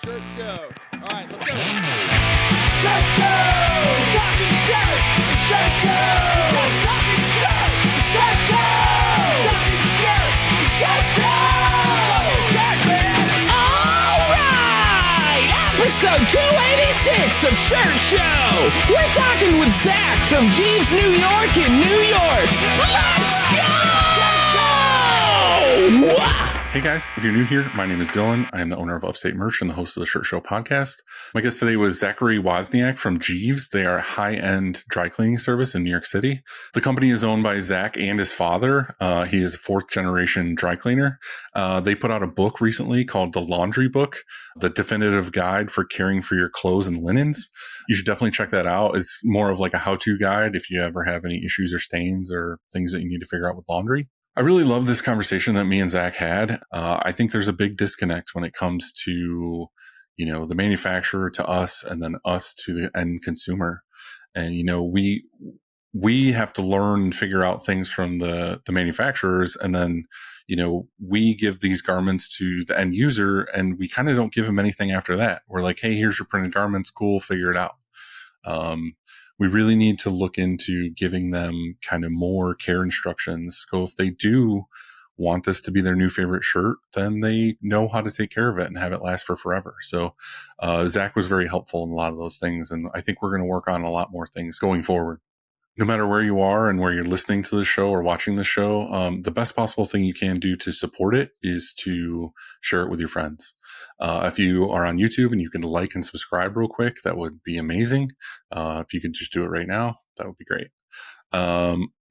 Shirt show. All right, let's go. Shirt show! Talking shirt! Shirt show! Talking shirt! Shirt show! Talking shirt! Shirt show! Shirt man! All right! Episode 286 of Shirt Show! We're talking with Zach from Jeeves, New York in New York. Let's go! Wow! Hey guys, if you're new here, my name is Dylan. I am the owner of Upstate Merch and the host of the Shirt Show podcast. My guest today was Zachary Pozniak from Jeeves. They are a high-end dry cleaning service in New York City. The company is owned by Zach and his father. He is a fourth-generation dry cleaner. They put out a book recently called The Laundry Book, the definitive guide for caring for your clothes and linens. You should definitely check that out. It's more of like a how-to guide if you ever have any issues or stains or things that you need to figure out with laundry. I really love this conversation that me and Zach had. I think there's a big disconnect when it comes to, the manufacturer to us and then us to the end consumer. And, we have to learn and figure out things from the manufacturers. And then, we give these garments to the end user and we kind of don't give them anything after that. We're like, hey, here's your printed garments. Cool. Figure it out. We really need to look into giving them kind of more care instructions. So if they do want this to be their new favorite shirt, then they know how to take care of it and have it last for forever. So Zach was very helpful in a lot of those things. And I think we're going to work on a lot more things going forward. No matter where you are and where you're listening to the show or watching the show, the best possible thing you can do to support it is to share it with your friends. If you are on YouTube and you can like and subscribe real quick, that would be amazing. If you could just do it right now, that would be great.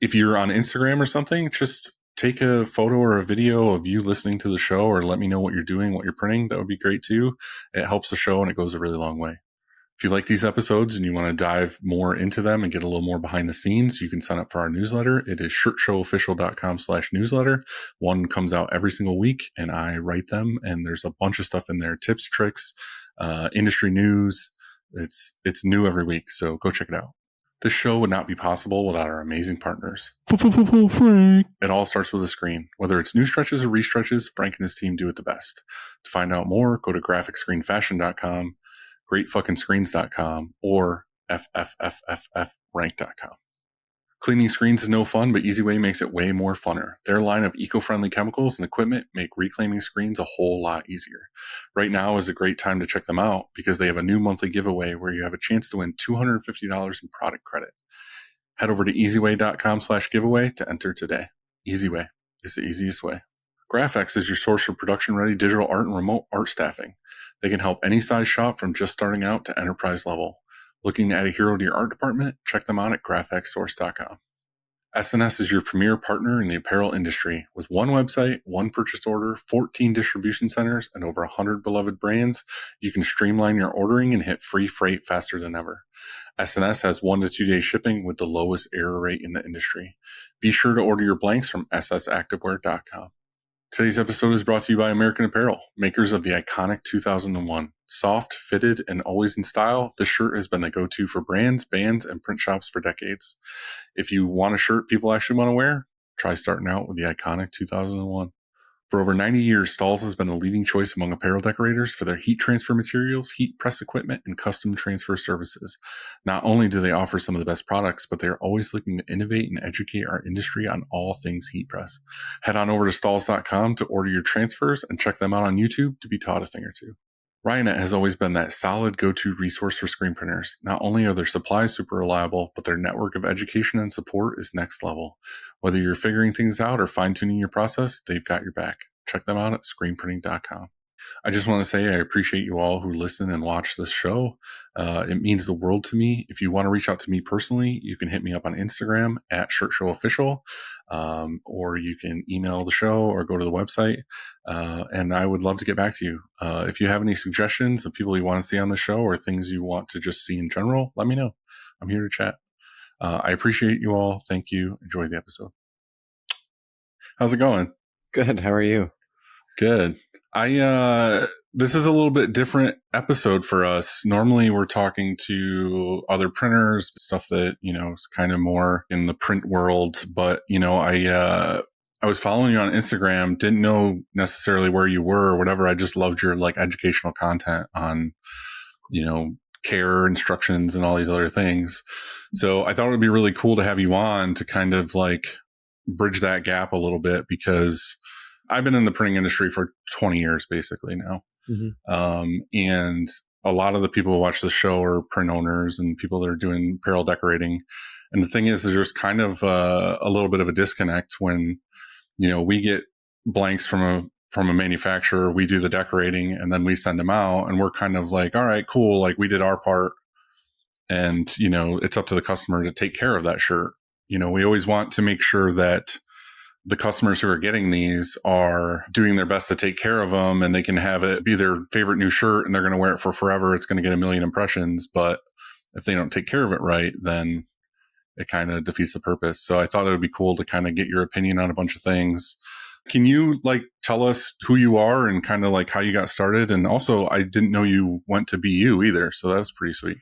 If you're on Instagram or something, just take a photo or a video of you listening to the show or let me know what you're doing, what you're printing. That would be great too. It helps the show and it goes a really long way. If you like these episodes and you want to dive more into them and get a little more behind the scenes, you can sign up for our newsletter. It is shirtshowofficial.com/newsletter. One comes out every single week and I write them and there's a bunch of stuff in there, tips, tricks, industry news. It's new every week. So go check it out. This show would not be possible without our amazing partners. Frank. It all starts with a screen. Whether it's new stretches or restretches, Frank and his team do it the best. To find out more, go to graphicscreenfashion.com. greatfuckingscreens.com or ffffrank.com. Cleaning screens is no fun, but EasyWay makes it way more funner. Their line of eco-friendly chemicals and equipment make reclaiming screens a whole lot easier. Right now is a great time to check them out because they have a new monthly giveaway where you have a chance to win $250 in product credit. Head over to easyway.com/giveaway to enter today. EasyWay is the easiest way. Graphics is your source for production-ready digital art and remote art staffing. They can help any size shop from just starting out to enterprise level. Looking to add a hero to your art department? Check them out at graphxsource.com. SNS is your premier partner in the apparel industry. With one website, one purchase order, 14 distribution centers, and over 100 beloved brands, you can streamline your ordering and hit free freight faster than ever. SNS has 1 to 2 day shipping with the lowest error rate in the industry. Be sure to order your blanks from ssactivewear.com. Today's episode is brought to you by American Apparel, makers of the iconic 2001. Soft, fitted, and always in style, this shirt has been the go-to for brands, bands, and print shops for decades. If you want a shirt people actually want to wear, try starting out with the iconic 2001. For over 90 years, Stahls has been the leading choice among apparel decorators for their heat transfer materials, heat press equipment, and custom transfer services. Not only do they offer some of the best products, but they are always looking to innovate and educate our industry on all things heat press. Head on over to stahls.com to order your transfers and check them out on YouTube to be taught a thing or two. Ryonet has always been that solid go-to resource for screen printers. Not only are their supplies super reliable, but their network of education and support is next level. Whether you're figuring things out or fine-tuning your process, they've got your back. Check them out at screenprinting.com. I just want to say I appreciate you all who listen and watch this show. It means the world to me. If you want to reach out to me personally, you can hit me up on Instagram at ShirtShowOfficial, or you can email the show or go to the website, and I would love to get back to you. If you have any suggestions of people you want to see on the show or things you want to just see in general, let me know. I'm here to chat. I appreciate you all. Thank you. Enjoy the episode. How's it going? Good. How are you? Good. This is a little bit different episode for us. Normally we're talking to other printers, stuff that, is kind of more in the print world. But, I I was following you on Instagram, didn't know necessarily where you were or whatever. I just loved your like educational content on, care instructions and all these other things. So I thought it would be really cool to have you on to kind of like bridge that gap a little bit, because I've been in the printing industry for 20 years basically now. And a lot of the people who watch the show are print owners and people that are doing apparel decorating. And the thing is, there's kind of a little bit of a disconnect when, we get blanks from a manufacturer, we do the decorating and then we send them out and we're kind of like, all right, cool. Like we did our part and, it's up to the customer to take care of that shirt. We always want to make sure that the customers who are getting these are doing their best to take care of them and they can have it be their favorite new shirt and they're going to wear it for forever. It's going to get a million impressions. But if they don't take care of it right, then it kind of defeats the purpose. So I thought it would be cool to kind of get your opinion on a bunch of things. Can you like tell us who you are and kind of like how you got started? And also, I didn't know you went to BU either. So that was pretty sweet.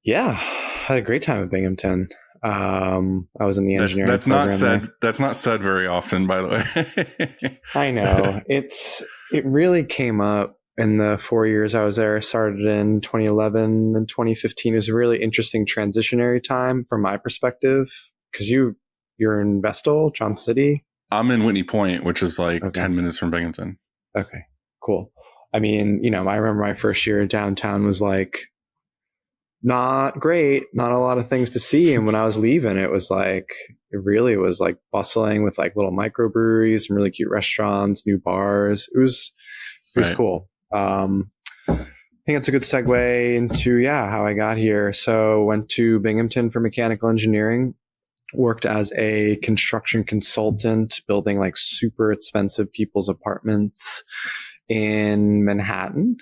Yeah. Had a great time at Binghamton. I was in the engineering that's not said there. That's not said very often, by the way. I know. It really came up in the 4 years I was there. I started in 2011 and 2015 is a really interesting transitionary time from my perspective, because you're in Vestal, Johnson City. I'm in Whitney Point, which is like 10 minutes from Binghamton. Okay, cool. I mean, I remember my first year downtown was like not great, not a lot of things to see. And when I was leaving, it really was like bustling with like little microbreweries, some really cute restaurants, new bars. It was right. Cool. I think it's a good segue into, how I got here. So went to Binghamton for mechanical engineering, worked as a construction consultant, building like super expensive people's apartments in Manhattan.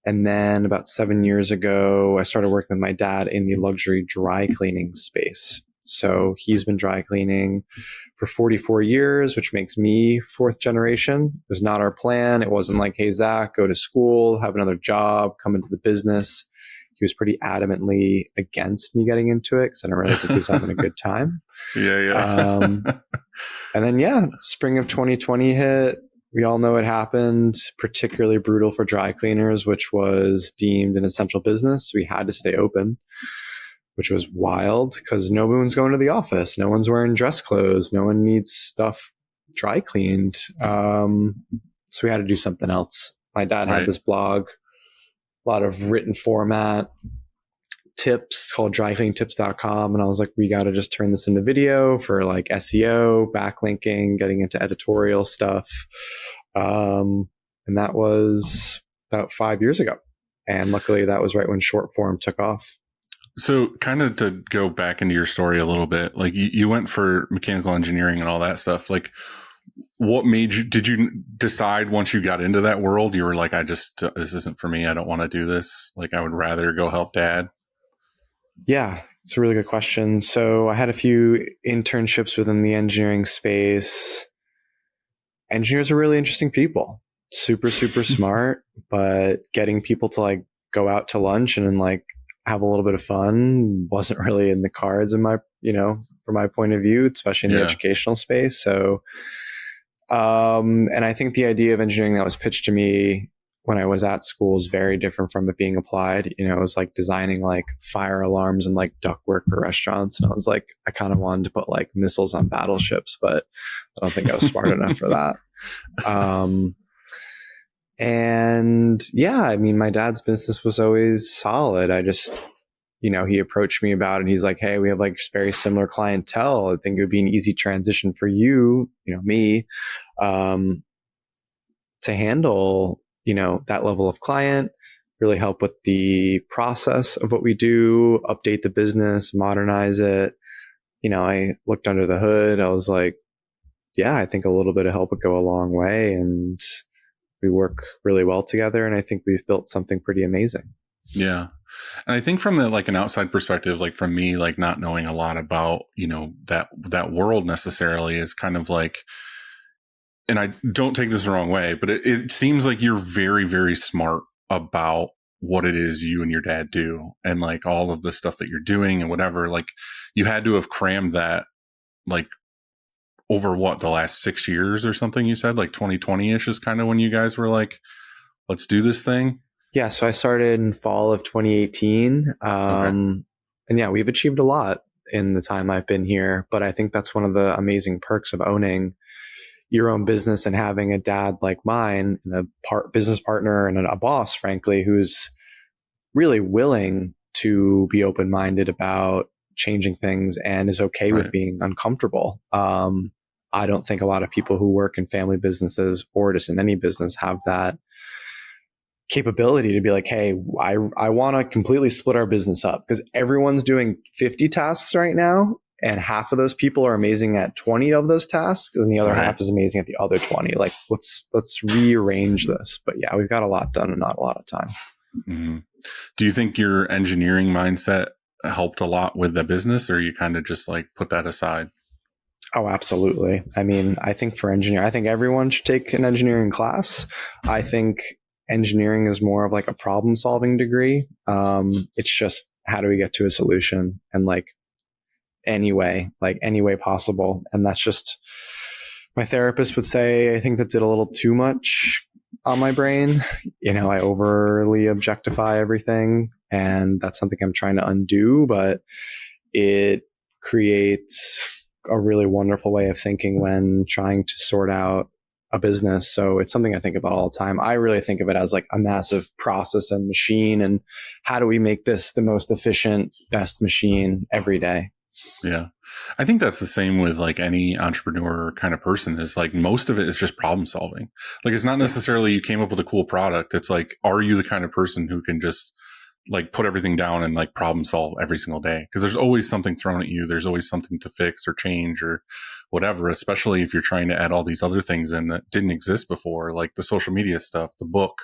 And then about 7 years ago, I started working with my dad in the luxury dry cleaning space. So he's been dry cleaning for 44 years, which makes me fourth generation. It was not our plan. It wasn't like, hey, Zach, go to school, have another job, come into the business. He was pretty adamantly against me getting into it because I don't really think he was having a good time. Yeah. And then, spring of 2020 hit. We all know it happened, particularly brutal for dry cleaners, which was deemed an essential business. We had to stay open, which was wild because no one's going to the office. No one's wearing dress clothes. No one needs stuff dry cleaned. So we had to do something else. My dad had this blog, a lot of written format tips called drycleantips.com. And I was like, we got to just turn this into video for like SEO, backlinking, getting into editorial stuff. And that was about 5 years ago. And luckily that was right when short form took off. So kind of to go back into your story a little bit, like you went for mechanical engineering and all that stuff. Like what did you decide once you got into that world, you were like, this isn't for me. I don't want to do this. Like I would rather go help dad. Yeah, it's a really good question. So I had a few internships within the engineering space. Engineers are really interesting people, super, super smart, but getting people to like go out to lunch and then like have a little bit of fun wasn't really in the cards from my point of view, especially in the educational space. So, and I think the idea of engineering that was pitched to me when I was at school is very different from it being applied. It was like designing like fire alarms and like ductwork for restaurants. And I was like, I kind of wanted to put like missiles on battleships, but I don't think I was smart enough for that. My dad's business was always solid. I just, he approached me about it. And he's like, hey, we have like very similar clientele. I think it would be an easy transition for you, me, to handle that level of client, really help with the process of what we do, update the business, modernize it. I looked under the hood. I was like, I think a little bit of help would go a long way. And we work really well together. And I think we've built something pretty amazing. Yeah. And I think from an outside perspective, like from me, like not knowing a lot about, that world necessarily is kind of like, and I don't take this the wrong way, but it seems like you're very, very smart about what it is you and your dad do and like all of the stuff that you're doing and whatever. Like you had to have crammed that like over what, the last 6 years or something, you said, like 2020-ish is kind of when you guys were like, let's do this thing? Yeah, so I started in fall of 2018. And yeah, we've achieved a lot in the time I've been here. But I think that's one of the amazing perks of owning your own business and having a dad like mine, and a business partner and a boss, frankly, who's really willing to be open-minded about changing things and is okay with being uncomfortable. I don't think a lot of people who work in family businesses or just in any business have that capability to be like, hey, I want to completely split our business up, because everyone's doing 50 tasks right now, and half of those people are amazing at 20 of those tasks, and the other half is amazing at the other 20. Like, let's rearrange this. But yeah, we've got a lot done and not a lot of time. Mm-hmm. Do you think your engineering mindset helped a lot with the business, or you kind of just like put that aside? Oh, absolutely. I mean, I think for engineering, I think everyone should take an engineering class. I think engineering is more of like a problem solving degree. It's just, how do we get to a solution, and like any way possible. And that's just, my therapist would say, I think that did a little too much on my brain. I overly objectify everything, and that's something I'm trying to undo, but it creates a really wonderful way of thinking when trying to sort out a business. So it's something I think about all the time. I really think of it as like a massive process and machine, and how do we make this the most efficient, best machine every day? Yeah. I think that's the same with like any entrepreneur kind of person, is like most of it is just problem solving. Like, it's not necessarily you came up with a cool product. It's like, are you the kind of person who can just like put everything down and like problem solve every single day? Because there's always something thrown at you. There's always something to fix or change or whatever, especially if you're trying to add all these other things in that didn't exist before, like the social media stuff, the book,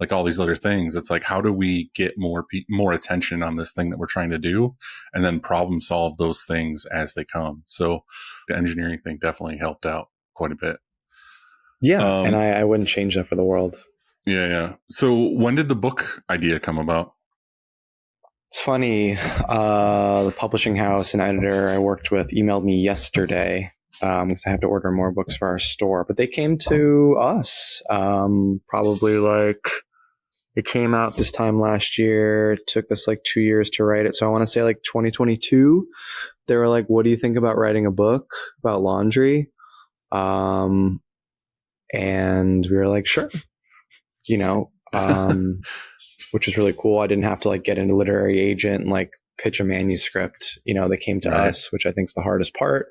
like all these other things. It's like, how do we get more attention on this thing that we're trying to do, and then problem solve those things as they come? So the engineering thing definitely helped out quite a bit. Yeah. And I wouldn't change that for the world. Yeah. So when did the book idea come about? It's funny. The publishing house and editor I worked with emailed me yesterday, because I have to order more books for our store. But they came to us probably like, it came out this time last year. It took us like 2 years to write it. So I want to say like 2022. They were like, what do you think about writing a book about laundry? And we were like, sure. Which is really cool. I didn't have to like get into literary agent and like pitch a manuscript. They came to us, which I think is the hardest part.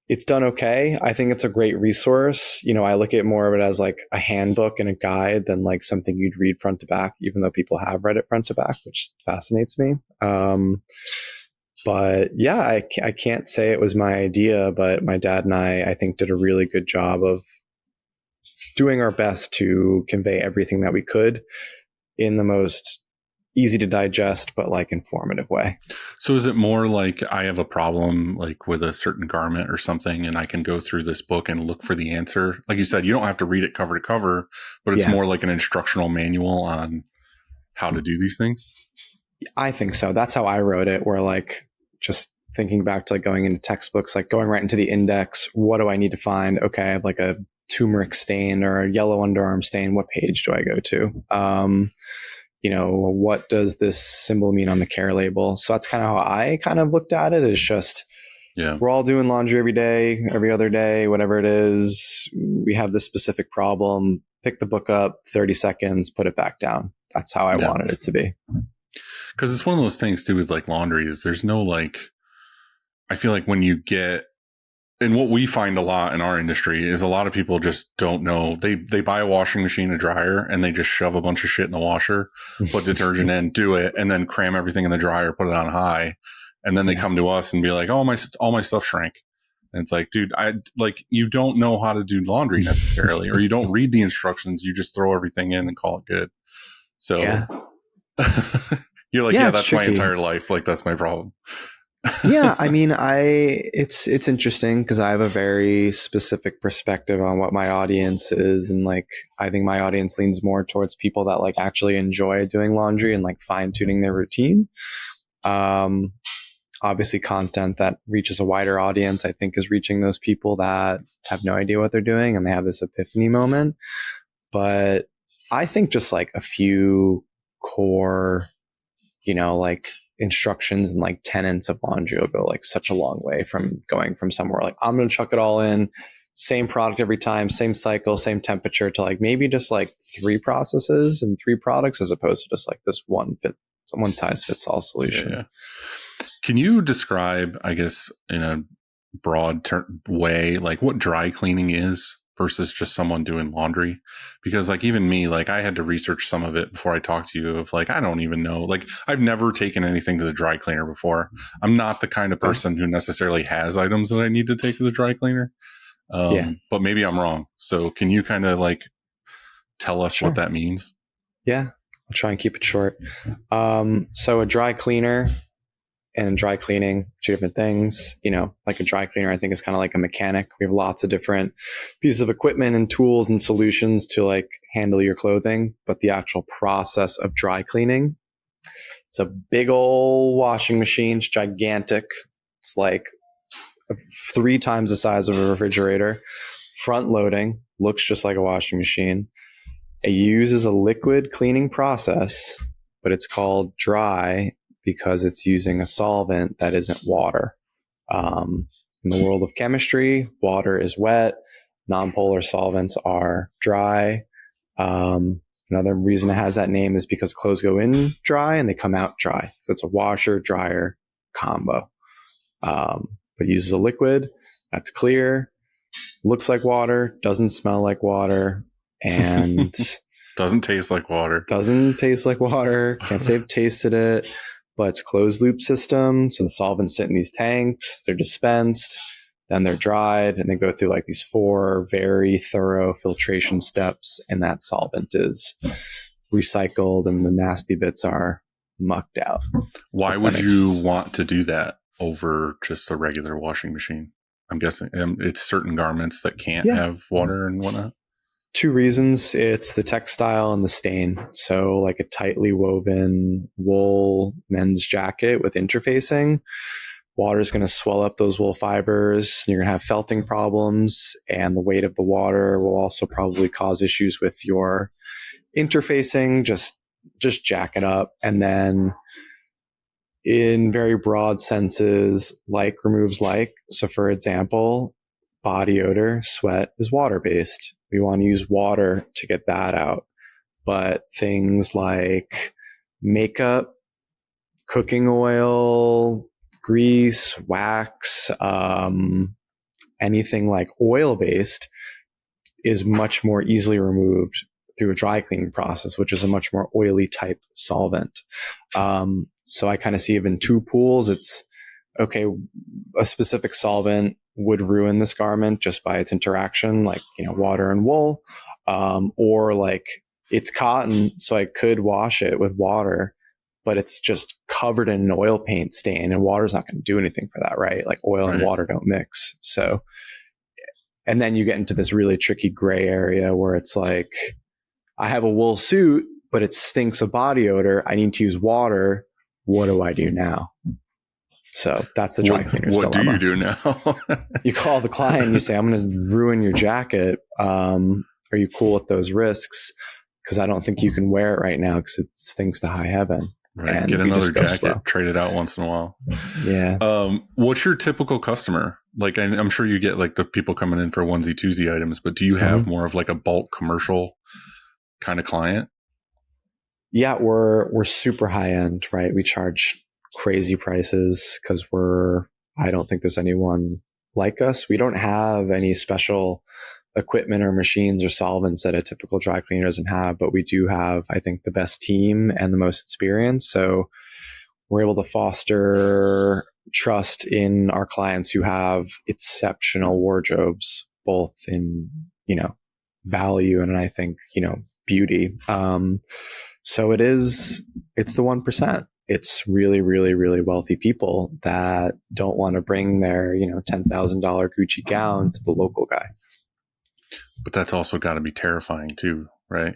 It's done okay. I think it's a great resource. I look at more of it as like a handbook and a guide than like something you'd read front to back, even though people have read it front to back, which fascinates me. But yeah, I can't say it was my idea, but my dad and I think did a really good job of doing our best to convey everything that we could in the most easy to digest, but like informative way. So is it more like I have a problem like with a certain garment or something, and I can go through this book and look for the answer? Like you said, you don't have to read it cover to cover, but it's more like an instructional manual on how to do these things? I think so. That's how I wrote it, where like just thinking back to like going into textbooks, like going right into the index. What do I need to find? Okay, I have like a turmeric stain or a yellow underarm stain. What page do I go to? What does this symbol mean on the care label? So that's kind of how I kind of looked at it. Is just, we're all doing laundry every day, every other day, whatever it is. We have this specific problem. Pick the book up, 30 seconds, put it back down. That's how I wanted it to be. Because it's one of those things too with like laundry, is there's no like, I feel like when you get, and what we find a lot in our industry is a lot of people just don't know. They buy a washing machine, a dryer, and they just shove a bunch of shit in the washer, put detergent in, do it, and then cram everything in the dryer, put it on high. And then they come to us and be like, oh, all my stuff shrank. And it's like, dude, you don't know how to do laundry necessarily, or you don't read the instructions. You just throw everything in and call it good. So you're like, that's tricky. My entire life. Like, that's my problem. Yeah, I mean, it's interesting because I have a very specific perspective on what my audience is, and like I think my audience leans more towards people that like actually enjoy doing laundry and like fine tuning their routine. obviously content that reaches a wider audience, I think, is reaching those people that have no idea what they're doing and they have this epiphany moment. But I think just like a few core, like instructions and like tenets of laundry will go like such a long way from going from somewhere like, I'm going to chuck it all in, same product every time, same cycle, same temperature, to like maybe just like 3 processes and 3 products, as opposed to just like this one size fits all solution. Yeah. Can you describe, I guess, in a broad way, like what dry cleaning is versus just someone doing laundry? Because like even me, like I had to research some of it before I talked to you, of like, I don't even know, like I've never taken anything to the dry cleaner before. I'm not the kind of person who necessarily has items that I need to take to the dry cleaner. But maybe I'm wrong. So can you kind of like tell us what that means? Yeah, I'll try and keep it short. So a dry cleaner and dry cleaning, 2 different things. Like a dry cleaner, I think, is kind of like a mechanic. We have lots of different pieces of equipment and tools and solutions to like handle your clothing. But the actual process of dry cleaning, it's a big old washing machine. It's gigantic. It's like 3 times the size of a refrigerator, front loading, looks just like a washing machine. It uses a liquid cleaning process, but it's called dry because it's using a solvent that isn't water. In the world of chemistry, water is wet. Nonpolar solvents are dry. Another reason it has that name is because clothes go in dry and they come out dry. So it's a washer dryer combo. But it uses a liquid that's clear, looks like water, doesn't smell like water, and doesn't taste like water. Can't say I've tasted it, but it's a closed loop system. So the solvents sit in these tanks, they're dispensed, then they're dried, and they go through like these 4 very thorough filtration steps, and that solvent is recycled and the nasty bits are mucked out. Why would you want to do that over just a regular washing machine? I'm guessing it's certain garments that can't have water and whatnot. 2 reasons. It's the textile and the stain. So like a tightly woven wool men's jacket with interfacing, water is going to swell up those wool fibers. You're going to have felting problems, and the weight of the water will also probably cause issues with your interfacing. Just jack it up. And then in very broad senses, like removes like. So for example, body odor, sweat is water-based. We want to use water to get that out. But things like makeup, cooking oil, grease, wax, anything like oil-based is much more easily removed through a dry cleaning process, which is a much more oily type solvent. So I kind of see even 2 pools. It's okay, a specific solvent would ruin this garment just by its interaction, like, water and wool, or like it's cotton. So I could wash it with water, but it's just covered in an oil paint stain, and water's not going to do anything for that, right? Like oil and water don't mix. So, and then you get into this really tricky gray area where it's like, I have a wool suit, but it stinks of body odor. I need to use water. What do I do now? So that's the dry cleaner's dilemma. What do you do now? You call the client and you say, I'm going to ruin your jacket. Are you cool with those risks? Because I don't think you can wear it right now because it stinks to high heaven. Right. And get another jacket, trade it out once in a while. Yeah. What's your typical customer? Like, I'm sure you get like the people coming in for onesie twosie items, but do you have more of like a bulk commercial kind of client? Yeah, we're super high end, right? We charge crazy prices because I don't think there's anyone like us. We don't have any special equipment or machines or solvents that a typical dry cleaner doesn't have, but we do have, I think, the best team and the most experience. So we're able to foster trust in our clients who have exceptional wardrobes, both in, value and I think, beauty. So it's the 1%. It's really, really, really wealthy people that don't want to bring their, $10,000 Gucci gown to the local guy. But that's also got to be terrifying too, right?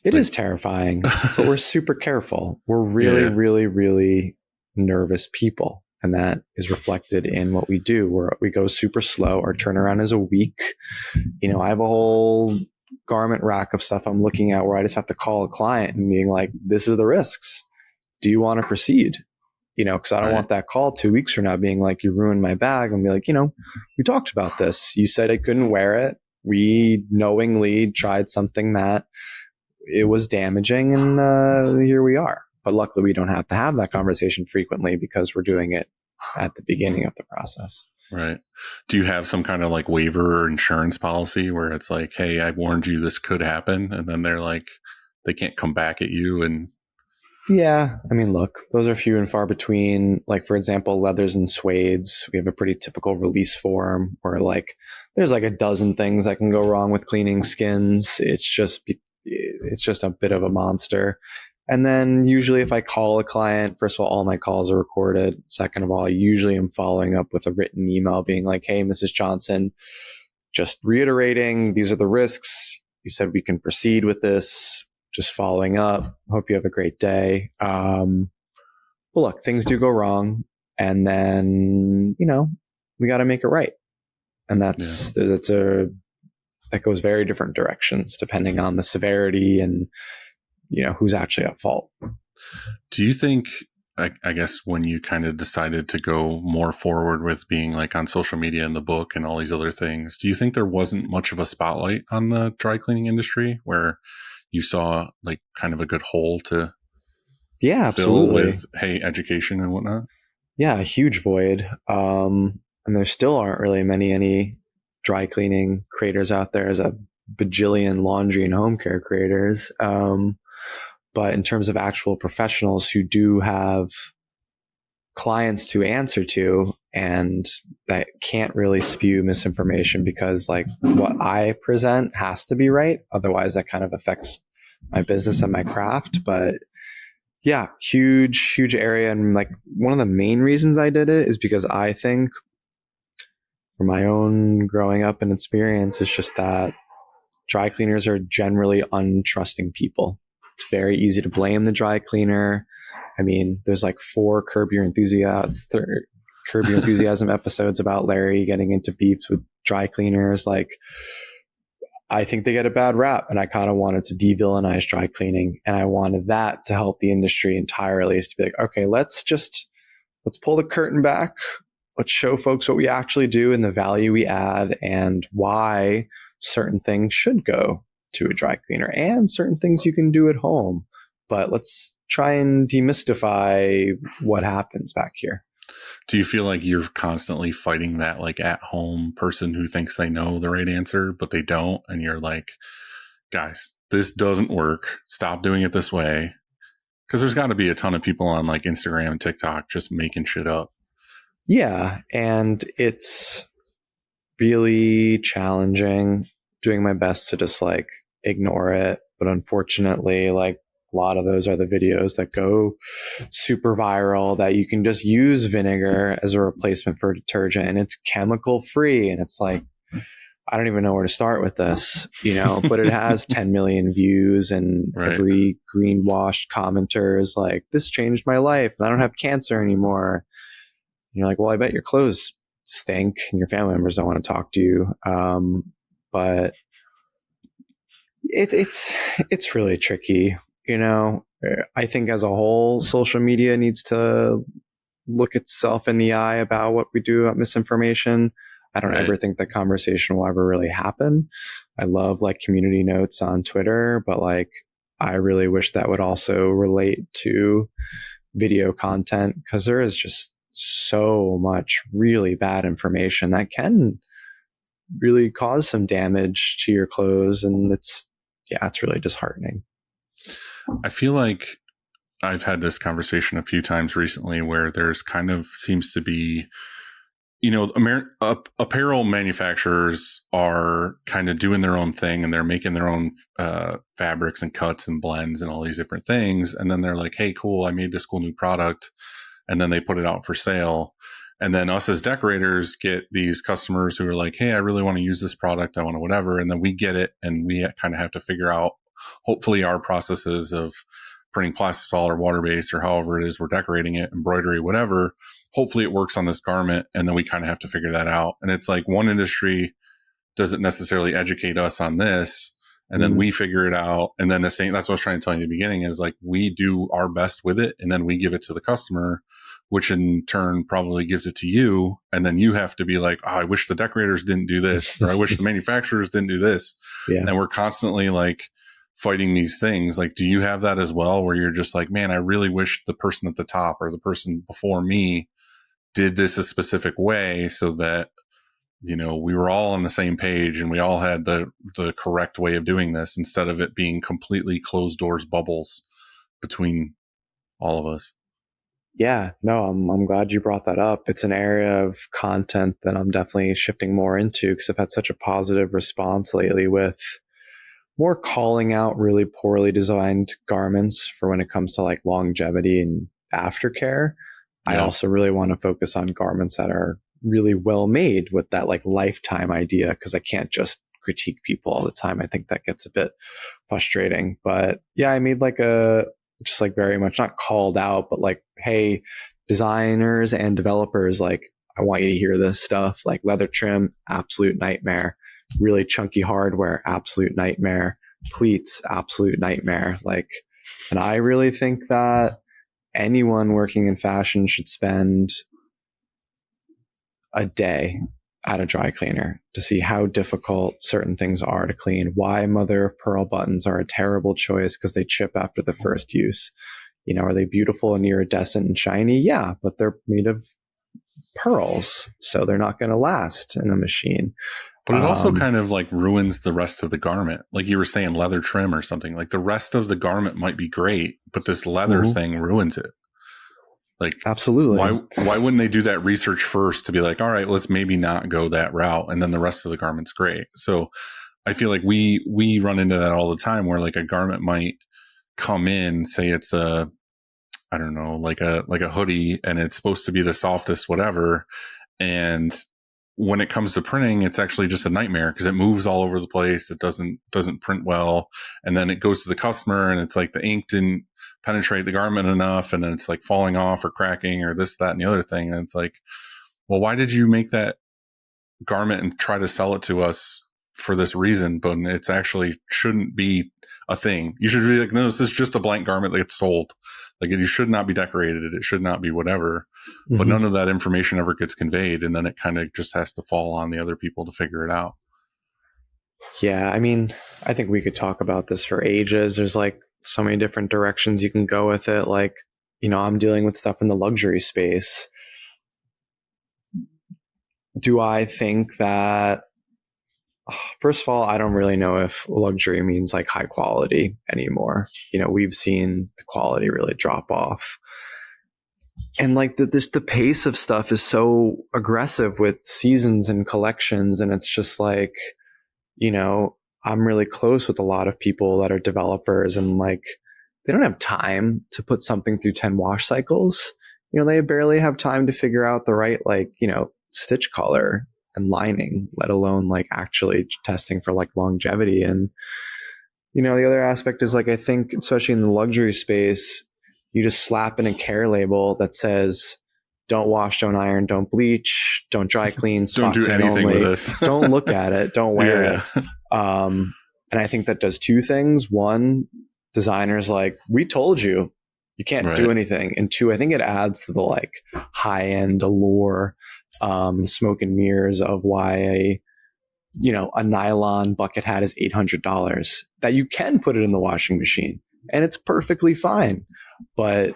It is terrifying, but we're super careful. We're really, really, really nervous people. And that is reflected in what we do, where we go super slow. Our turnaround is a week. I have a whole garment rack of stuff I'm looking at where I just have to call a client and being like, this is the risks. Do you want to proceed? Because I don't want that call 2 weeks from now being like, you ruined my bag, and be like, we talked about this. You said I couldn't wear it. We knowingly tried something that it was damaging, and here we are. But luckily, we don't have to have that conversation frequently because we're doing it at the beginning of the process. Right. Do you have some kind of like waiver or insurance policy where it's like, hey, I warned you this could happen, and then they're like, they can't come back at you? And yeah, I mean, look, those are few and far between. Like, for example, leathers and suedes, we have a pretty typical release form where like there's like a dozen things that can go wrong with cleaning skins. It's just a bit of a monster. And then usually if I call a client, first of all my calls are recorded. Second of all, I usually am following up with a written email being like, hey, Mrs. Johnson, just reiterating, these are the risks. You said we can proceed with this. Just following up. Hope you have a great day. But look, things do go wrong. And then, we got to make it right. And that goes very different directions depending on the severity and, who's actually at fault. Do you think, I guess, when you kind of decided to go more forward with being like on social media and the book and all these other things, do you think there wasn't much of a spotlight on the dry cleaning industry where you saw like kind of a good hole to fill absolutely with, hey, education and whatnot? Yeah, a huge void. And there still aren't really any dry cleaning creators out there. As a bajillion laundry and home care creators. But in terms of actual professionals who do have clients to answer to and that can't really spew misinformation because like what I present has to be right. Otherwise that kind of affects my business and my craft. But yeah, huge area. And like one of the main reasons I did it is because I think from my own growing up and experience is just that dry cleaners are generally untrusting people. It's very easy to blame the dry cleaner. I mean, there's like 4 Curb Your Enthusiasm episodes about Larry getting into beefs with dry cleaners. Like, I think they get a bad rap, and I kind of wanted to de-villainize dry cleaning, and I wanted that to help the industry entirely. Is to be like, okay, let's pull the curtain back. Let's show folks what we actually do and the value we add, and why certain things should go to a dry cleaner and certain things you can do at home. But let's try and demystify what happens back here. Do you feel like you're constantly fighting that like at home person who thinks they know the right answer, but they don't? And you're like, guys, this doesn't work. Stop doing it this way. Because there's got to be a ton of people on like Instagram and TikTok just making shit up. Yeah. And it's really challenging, doing my best to just like ignore it. But unfortunately, like a lot of those are the videos that go super viral that you can just use vinegar as a replacement for detergent and it's chemical free. And it's like, I don't even know where to start with this, but it has 10 million views and every greenwashed commenter is like, this changed my life and I don't have cancer anymore. And you're like, well, I bet your clothes stink and your family members don't want to talk to you. But it's really tricky. I think as a whole, social media needs to look itself in the eye about what we do about misinformation. I don't ever think the conversation will ever really happen. I love like community notes on Twitter, but like I really wish that would also relate to video content because there is just so much really bad information that can really cause some damage to your clothes. And it's really disheartening. I feel like I've had this conversation a few times recently where there's kind of seems to be, apparel manufacturers are kind of doing their own thing and they're making their own fabrics and cuts and blends and all these different things. And then they're like, hey, cool, I made this cool new product. And then they put it out for sale. And then us as decorators get these customers who are like, hey, I really want to use this product. I want to whatever. And then we get it and we kind of have to figure out hopefully our processes of printing plastisol or water-based or however it is we're decorating it, embroidery, whatever. Hopefully it works on this garment, and then we kind of have to figure that out. And it's like one industry doesn't necessarily educate us on this, and then we figure it out. And then the same, that's what I was trying to tell you in the beginning, is like we do our best with it, and then we give it to the customer, which in turn probably gives it to you. And then you have to be like, oh, I wish the decorators didn't do this, or I wish the manufacturers didn't do this. Yeah. And we're constantly like fighting these things. Like, do you have that as well, where you're just like, man, I really wish the person at the top or the person before me did this a specific way so that, you know, we were all on the same page and we all had the correct way of doing this, instead of it being completely closed doors bubbles between all of us? Yeah, no, I'm glad you brought that up. It's an area of content that I'm definitely shifting more into, because I've had such a positive response lately with more calling out really poorly designed garments for when it comes to like longevity and aftercare. I also really want to focus on garments that are really well made with that like lifetime idea, because I can't just critique people all the time. I think that gets a bit frustrating. But yeah, I made like just like very much not called out, but like, hey, designers and developers, like, I want you to hear this stuff. Like leather trim, absolute nightmare. Really chunky hardware, absolute nightmare. Pleats, absolute nightmare. Like, and I really think that anyone working in fashion should spend a day at a dry cleaner to see how difficult certain things are to clean, why mother of pearl buttons are a terrible choice because they chip after the first use. You know, are they beautiful and iridescent and shiny? Yeah, but they're made of pearls, so they're not going to last in a machine. But it also kind of like ruins the rest of the garment. Like you were saying, leather trim or something. Like the rest of the garment might be great, but this leather thing ruins it. Like, absolutely. Why wouldn't they do that research first to be like, all right, let's maybe not go that route, and then the rest of the garment's great. So I feel like we run into that all the time, where like a garment might come in, say it's a, I don't know, like a hoodie, and it's supposed to be the softest whatever, and when it comes to printing, it's actually just a nightmare because it moves all over the place. It doesn't print well, and then it goes to the customer, and it's like the ink didn't penetrate the garment enough, and then it's like falling off or cracking or this, that, and the other thing. And it's like, well, why did you make that garment and try to sell it to us for this reason? But it's actually shouldn't be a thing. You should be like, no, this is just a blank garment that gets sold. Like, you should not be decorated. It should not be whatever. But none of that information ever gets conveyed, and then it kind of just has to fall on the other people to figure it out. Yeah, I mean, I think we could talk about this for ages. There's like so many different directions you can go with it. Like, you know, I'm dealing with stuff in the luxury space. Do I think that, first of all, I don't really know if luxury means like high quality anymore. You know, we've seen the quality really drop off. And like the pace of stuff is so aggressive with seasons and collections. And it's just like, you know, I'm really close with a lot of people that are developers, and like, they don't have time to put something through 10 wash cycles. You know, they barely have time to figure out the right, like, you know, stitch color and lining, let alone like actually testing for like longevity. And, you know, the other aspect is like, I think, especially in the luxury space, you just slap in a care label that says, don't wash, don't iron, don't bleach, don't dry clean, Don't do anything only. with this. Don't look at it. Don't wear it. And I think that does two things. One, designers like, we told you, you can't do anything. And two, I think it adds to the like high end allure, smoke and mirrors of why a nylon bucket hat is $800, that you can put it in the washing machine and it's perfectly fine. But,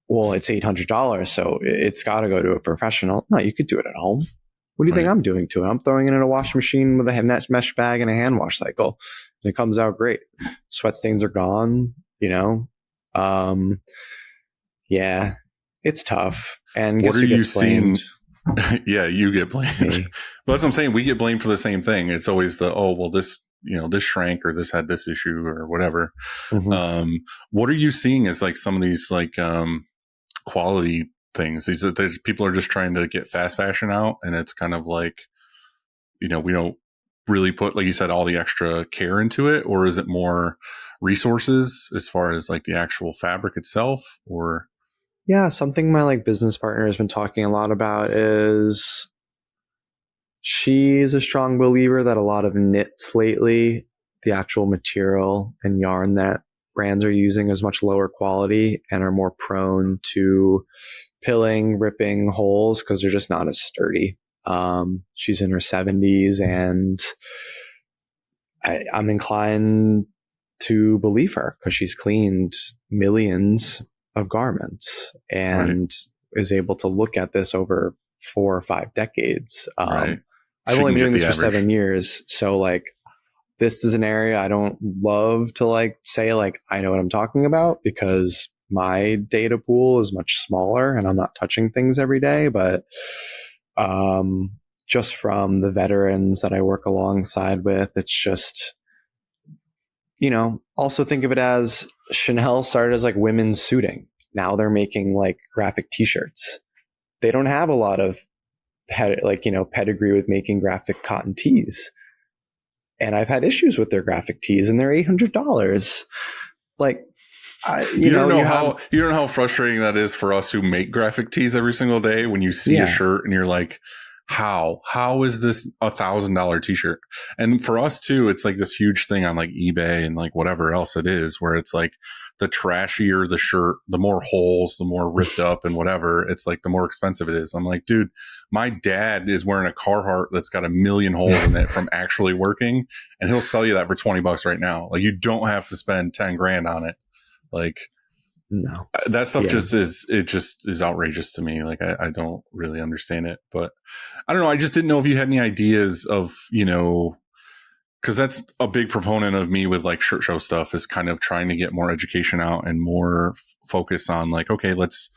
well, it's $800, so it's got to go to a professional. No, you could do it at home. What do you think I'm doing to it? I'm throwing it in a washing machine with a mesh bag and a hand wash cycle, and it comes out great. Sweat stains are gone, you know. Yeah, it's tough. And what guess are who gets blamed? Yeah, you get blamed. But that's what I'm saying. We get blamed for the same thing. It's always the, oh, well, this, this shrank, or this had this issue, or whatever. What are you seeing as like some of these like quality things? These people are just trying to get fast fashion out, and it's kind of like, we don't really put, like you said, all the extra care into it? Or is it more resources as far as like the actual fabric itself, or? Yeah, something my like business partner has been talking a lot about is she's a strong believer that a lot of knits lately, the actual material and yarn that brands are using is much lower quality and are more prone to pilling, ripping holes because they're just not as sturdy. She's in her 70s, and I'm inclined to believe her because she's cleaned millions of garments and is able to look at this over 4 or 5 decades. Right. I've She only can been doing get this the for average. 7 years. So like, this is an area I don't love to like say like I know what I'm talking about because my data pool is much smaller and I'm not touching things every day. But just from the veterans that I work alongside with, it's just, also think of it as Chanel started as like women's suiting. Now they're making like graphic t-shirts. They don't have a lot of pedigree with making graphic cotton tees. And I've had issues with their graphic tees and they're $800. Like, you don't know how frustrating that is for us who make graphic tees every single day when you see a shirt and you're like, how is this $1,000 t-shirt? And for us too, it's like this huge thing on like eBay and like whatever else it is, where it's like the trashier the shirt, the more holes, the more ripped up and whatever, it's like the more expensive it is. I'm like, dude, my dad is wearing a Carhartt that's got 1 million holes in it from actually working, and he'll sell you that for $20 right now. Like, you don't have to spend 10 grand on it. Like, no, that stuff just is outrageous to me. Like, I don't really understand it, but I don't know. I just didn't know if you had any ideas of, because that's a big proponent of me with like shirt show stuff, is kind of trying to get more education out and more focus on like, okay, let's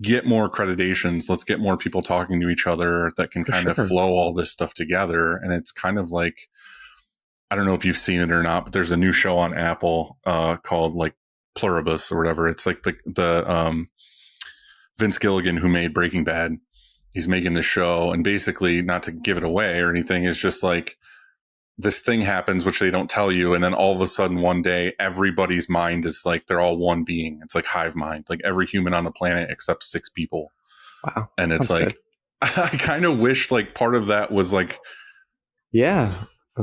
get more accreditations. Let's get more people talking to each other that can kind of flow all this stuff together. And it's kind of like, I don't know if you've seen it or not, but there's a new show on Apple called like Pluribus or whatever. It's like the Vince Gilligan, who made Breaking Bad. He's making the show, and basically, not to give it away or anything, is just like this thing happens, which they don't tell you. And then all of a sudden one day, everybody's mind is like, they're all one being. It's like hive mind, like every human on the planet except 6 people. Wow. And it's like, I kind of wish like part of that was like,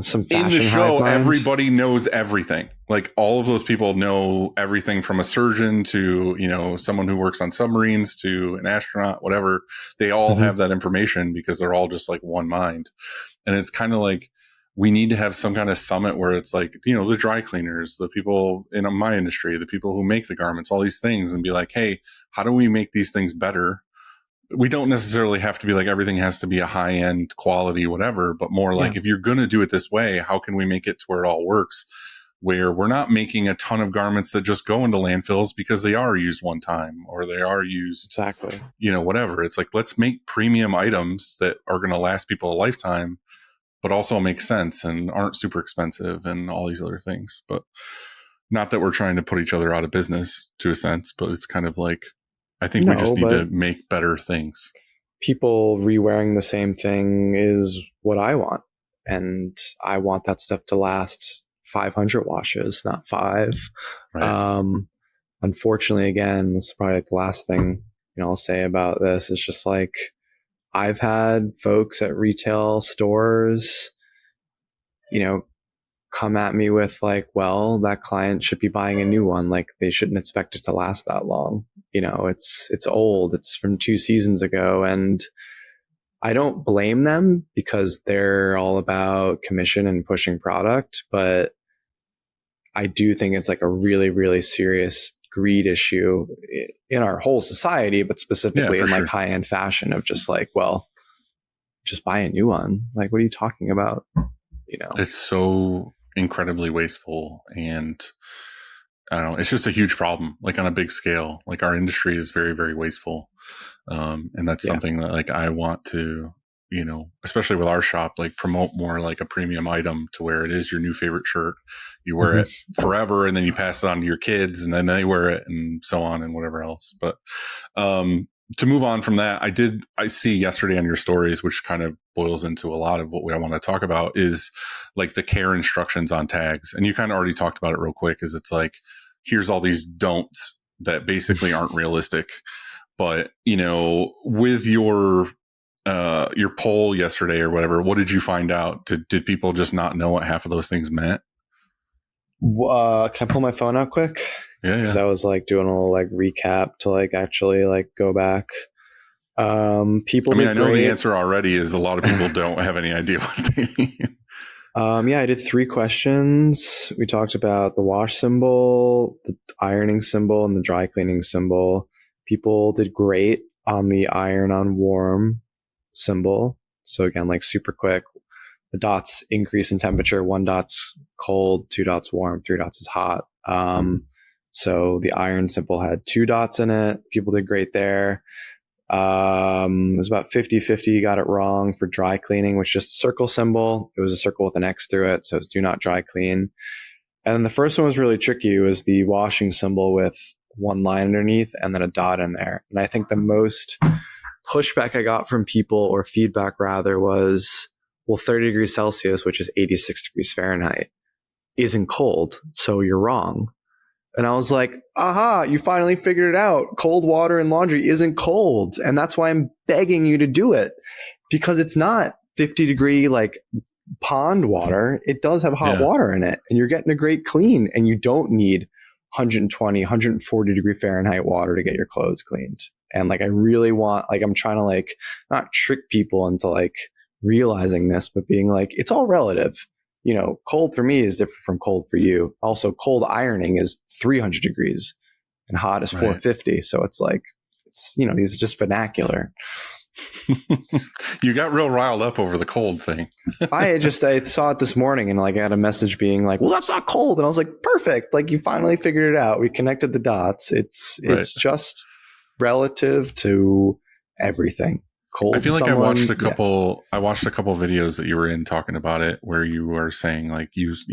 some in the show, everybody knows everything. Like, all of those people know everything from a surgeon to, someone who works on submarines to an astronaut, whatever. They all have that information because they're all just like one mind. And it's kind of like, we need to have some kind of summit where it's like, the dry cleaners, the people in my industry, the people who make the garments, all these things, and be like, hey, how do we make these things better? We don't necessarily have to be like everything has to be a high end quality, whatever, but more like, if you're going to do it this way, how can we make it to where it all works, where we're not making a ton of garments that just go into landfills because they are used one time or they are used whatever. It's like, let's make premium items that are going to last people a lifetime, but also make sense and aren't super expensive and all these other things. But not that we're trying to put each other out of business to a sense, but it's kind of like, I think we just need to make better things. People re-wearing the same thing is what I want. And I want that stuff to last 500 washes, not 5. Right. Unfortunately, again, this is probably the last thing I'll say about this. It's just like, I've had folks at retail stores, come at me with like, well, that client should be buying a new one. Like, they shouldn't expect it to last that long. It's old. It's from 2 seasons ago. And I don't blame them because they're all about commission and pushing product. But I do think it's like a really, really serious greed issue in our whole society, but specifically in like high-end fashion, of just like, well, just buy a new one. Like, what are you talking about? It's so incredibly wasteful, and I don't know, it's just a huge problem, like on a big scale. Like, our industry is very, very wasteful. And that's something that like I want to, especially with our shop, like promote more like a premium item to where it is your new favorite shirt. You wear it forever, and then you pass it on to your kids, and then they wear it, and so on, and whatever else. But to move on from that, I see yesterday on your stories, which kind of boils into a lot of what I want to talk about, is like the care instructions on tags. And you kind of already talked about it real quick, is it's like, here's all these don'ts that basically aren't realistic. But, with your poll yesterday or whatever, what did you find out? Did people just not know what half of those things meant? Can I pull my phone out quick? Yeah. Because I was like doing a little like recap to like actually like go back. People. I mean, I know the answer already is a lot of people don't have any idea what they mean. Yeah, I did 3 questions. We talked about the wash symbol, the ironing symbol, and the dry cleaning symbol. People did great on the iron on warm symbol. So again, like super quick. The dots increase in temperature. 1 dot's cold, 2 dots warm, 3 dots is hot. So the iron symbol had 2 dots in it. People did great there. It was about 50-50 got it wrong for dry cleaning, which is just a circle symbol. It was a circle with an X through it. So it's do not dry clean. And then the first one was really tricky. It was the washing symbol with 1 line underneath and then a dot in there. And I think the most pushback I got from people, or feedback rather, was, well, 30 degrees Celsius, which is 86 degrees Fahrenheit, isn't cold. So you're wrong. And I was like, aha, you finally figured it out. Cold water in laundry isn't cold. And that's why I'm begging you to do it, because it's not 50 degree like pond water. It does have hot water in it, and you're getting a great clean, and you don't need 120, 140 degree Fahrenheit water to get your clothes cleaned. And like, I really want, like, I'm trying to like not trick people into like realizing this, but being like, it's all relative. Cold for me is different from cold for you. Also, cold ironing is 300 degrees and hot is 450. So it's like, these are just vernacular. You got real riled up over the cold thing. I saw it this morning, and like I had a message being like, well, that's not cold. And I was like, perfect. Like, you finally figured it out. We connected the dots. It's just relative to everything. Cold. I feel like I watched a couple videos that you were in talking about it, where you were saying like use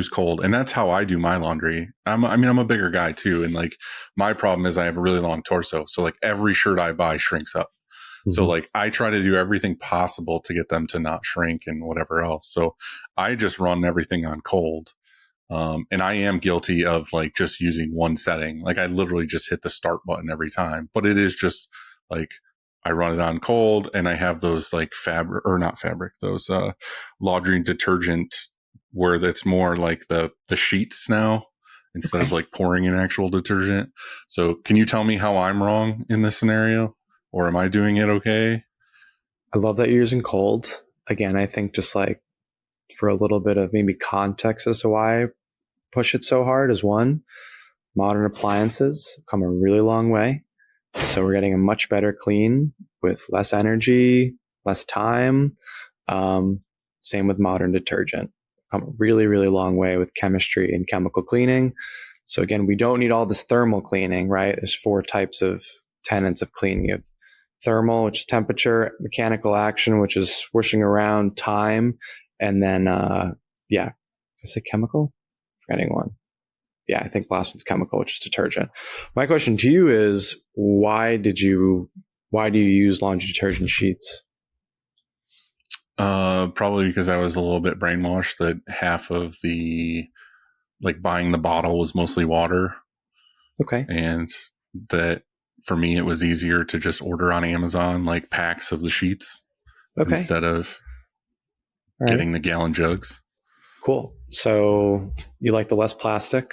cold. And that's how I do my laundry. I'm a bigger guy too. And like, my problem is I have a really long torso. So like, every shirt I buy shrinks up. Mm-hmm. So like, I try to do everything possible to get them to not shrink and whatever else. So I just run everything on cold. And I am guilty of like just using one setting. Like, I literally just hit the start button every time, but it is just like, I run it on cold, and I have those like those laundry detergent where that's more like the sheets now instead of like pouring in actual detergent. So can you tell me how I'm wrong in this scenario, or am I doing it okay? I love that you're using cold. Again, I think just like for a little bit of maybe context as to why I push it so hard is, one, modern appliances have come a really long way. So we're getting a much better clean with less energy, less time. Same with modern detergent. Come a really, really long way with chemistry and chemical cleaning. So again, we don't need all this thermal cleaning, right? There's 4 types of tenets of cleaning. You have thermal, which is temperature; mechanical action, which is swooshing around; time; and then, is it chemical? Forgetting one. Yeah, I think last one's chemical, which is detergent. My question to you is, why do you use laundry detergent sheets? Probably because I was a little bit brainwashed that half of the like buying the bottle was mostly water. Okay. And that for me, it was easier to just order on Amazon like packs of the sheets instead of getting the gallon jugs. Cool. So you like the less plastic?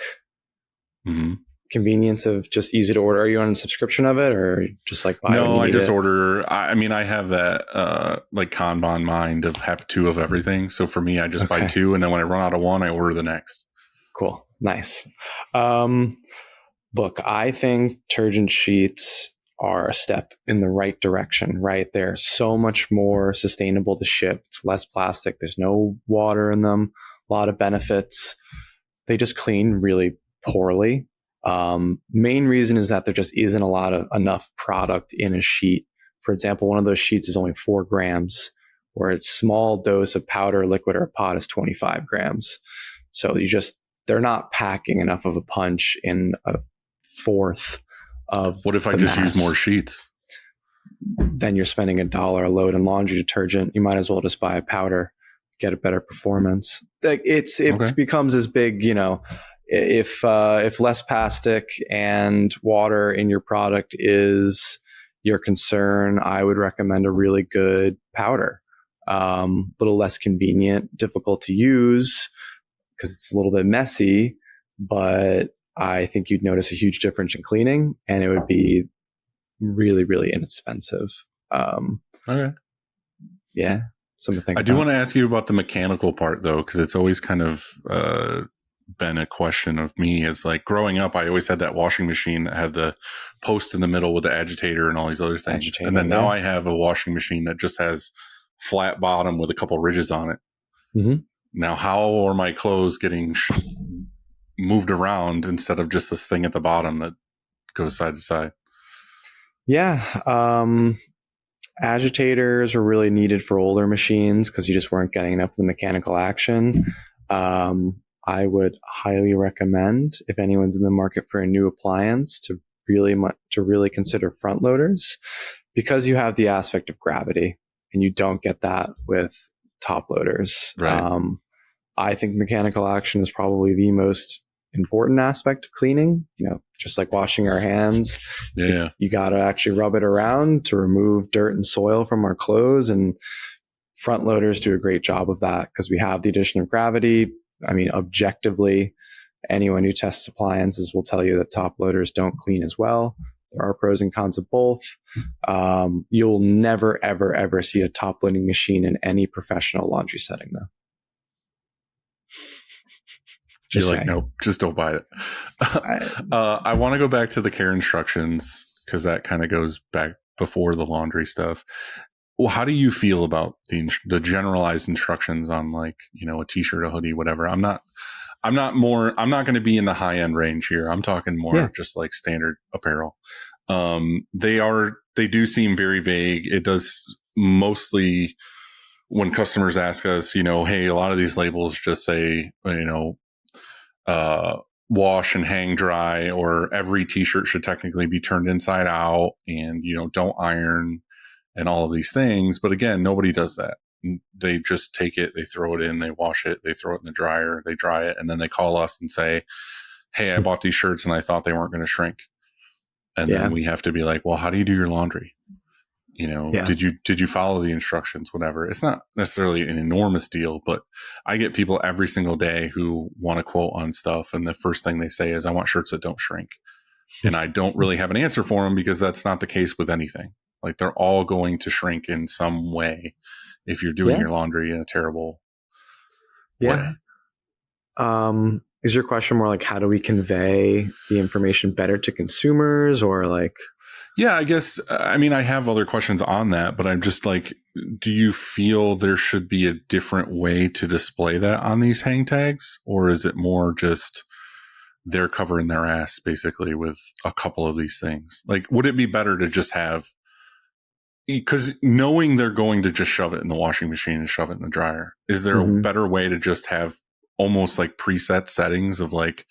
Mm-hmm. Convenience of just easy to order. Are you on a subscription of it, or just like buy? No, I just order. I have that like Kanban mind of have 2 of everything. So for me, I just buy 2, and then when I run out of one, I order the next. Cool, nice. Look, I think detergent sheets are a step in the right direction. Right, they're so much more sustainable to ship. It's less plastic. There's no water in them. A lot of benefits. They just clean really poorly. Main reason is that there just isn't enough product in a sheet. For example, one of those sheets is only 4 grams, where its small dose of powder, liquid, or pot is 25 grams. So they're not packing enough of a punch in a fourth of. What if I just use more sheets? then you're spending $1 a load in laundry detergent. You might as well just buy a powder, get a better performance. Like it Okay. becomes as big, if less plastic and water in your product is your concern, I would recommend a really good powder. Little less convenient, difficult to use because it's a little bit messy, but I think you'd notice a huge difference in cleaning, and it would be really, really inexpensive. Okay. Yeah, something to think I about. do want to ask you about the mechanical part though, because it's always kind of been a question of me. Is like growing up, I always had that washing machine that had the post in the middle with the agitator and all these other things. Agitator, and then now yeah. I have a washing machine that just has flat bottom with a couple ridges on it. Mm-hmm. Now, how are my clothes getting moved around instead of just this thing at the bottom that goes side to side? Yeah. Agitators were really needed for older machines because you just weren't getting enough of the mechanical action. I would highly recommend, if anyone's in the market for a new appliance, to really consider front loaders, because you have the aspect of gravity and you don't get that with top loaders. Right. I think mechanical action is probably the most important aspect of cleaning. Just like washing our hands, Yeah. you got to actually rub it around to remove dirt and soil from our clothes, and front loaders do a great job of that because we have the addition of gravity. I mean, objectively, anyone who tests appliances will tell you that top loaders don't clean as well. There are pros and cons of both. You'll never, ever, ever see a top loading machine in any professional laundry setting, though. You're like, nope, just don't buy it. I want to go back to the care instructions because that kind of goes back before the laundry stuff. Well, how do you feel about the generalized instructions on, like, a t-shirt, a hoodie, whatever? I'm not going to be in the high end range here. I'm talking more just like standard apparel. They do seem very vague. It does mostly when customers ask us, hey, a lot of these labels just say, wash and hang dry, or every t-shirt should technically be turned inside out, and, don't iron and all of these things. But again, nobody does that. They just take it, they throw it in, they wash it, they throw it in the dryer, they dry it, and then they call us and say, hey, I bought these shirts and I thought they weren't going to shrink. And then we have to be like, well, how do you do your laundry? Did you follow the instructions, whatever? It's not necessarily an enormous deal, but I get people every single day who want to quote on stuff, and the first thing they say is, I want shirts that don't shrink. And I don't really have an answer for them, because that's not the case with anything. Like, they're all going to shrink in some way if you're doing your laundry in a terrible way. Is your question more like, how do we convey the information better to consumers, or like? Yeah, I guess, I mean, I have other questions on that, but I'm just like, do you feel there should be a different way to display that on these hang tags? Or is it more just they're covering their ass basically with a couple of these things? Like, would it be better to just have, because knowing they're going to just shove it in the washing machine and shove it in the dryer, is there a better way to just have almost like preset settings of like,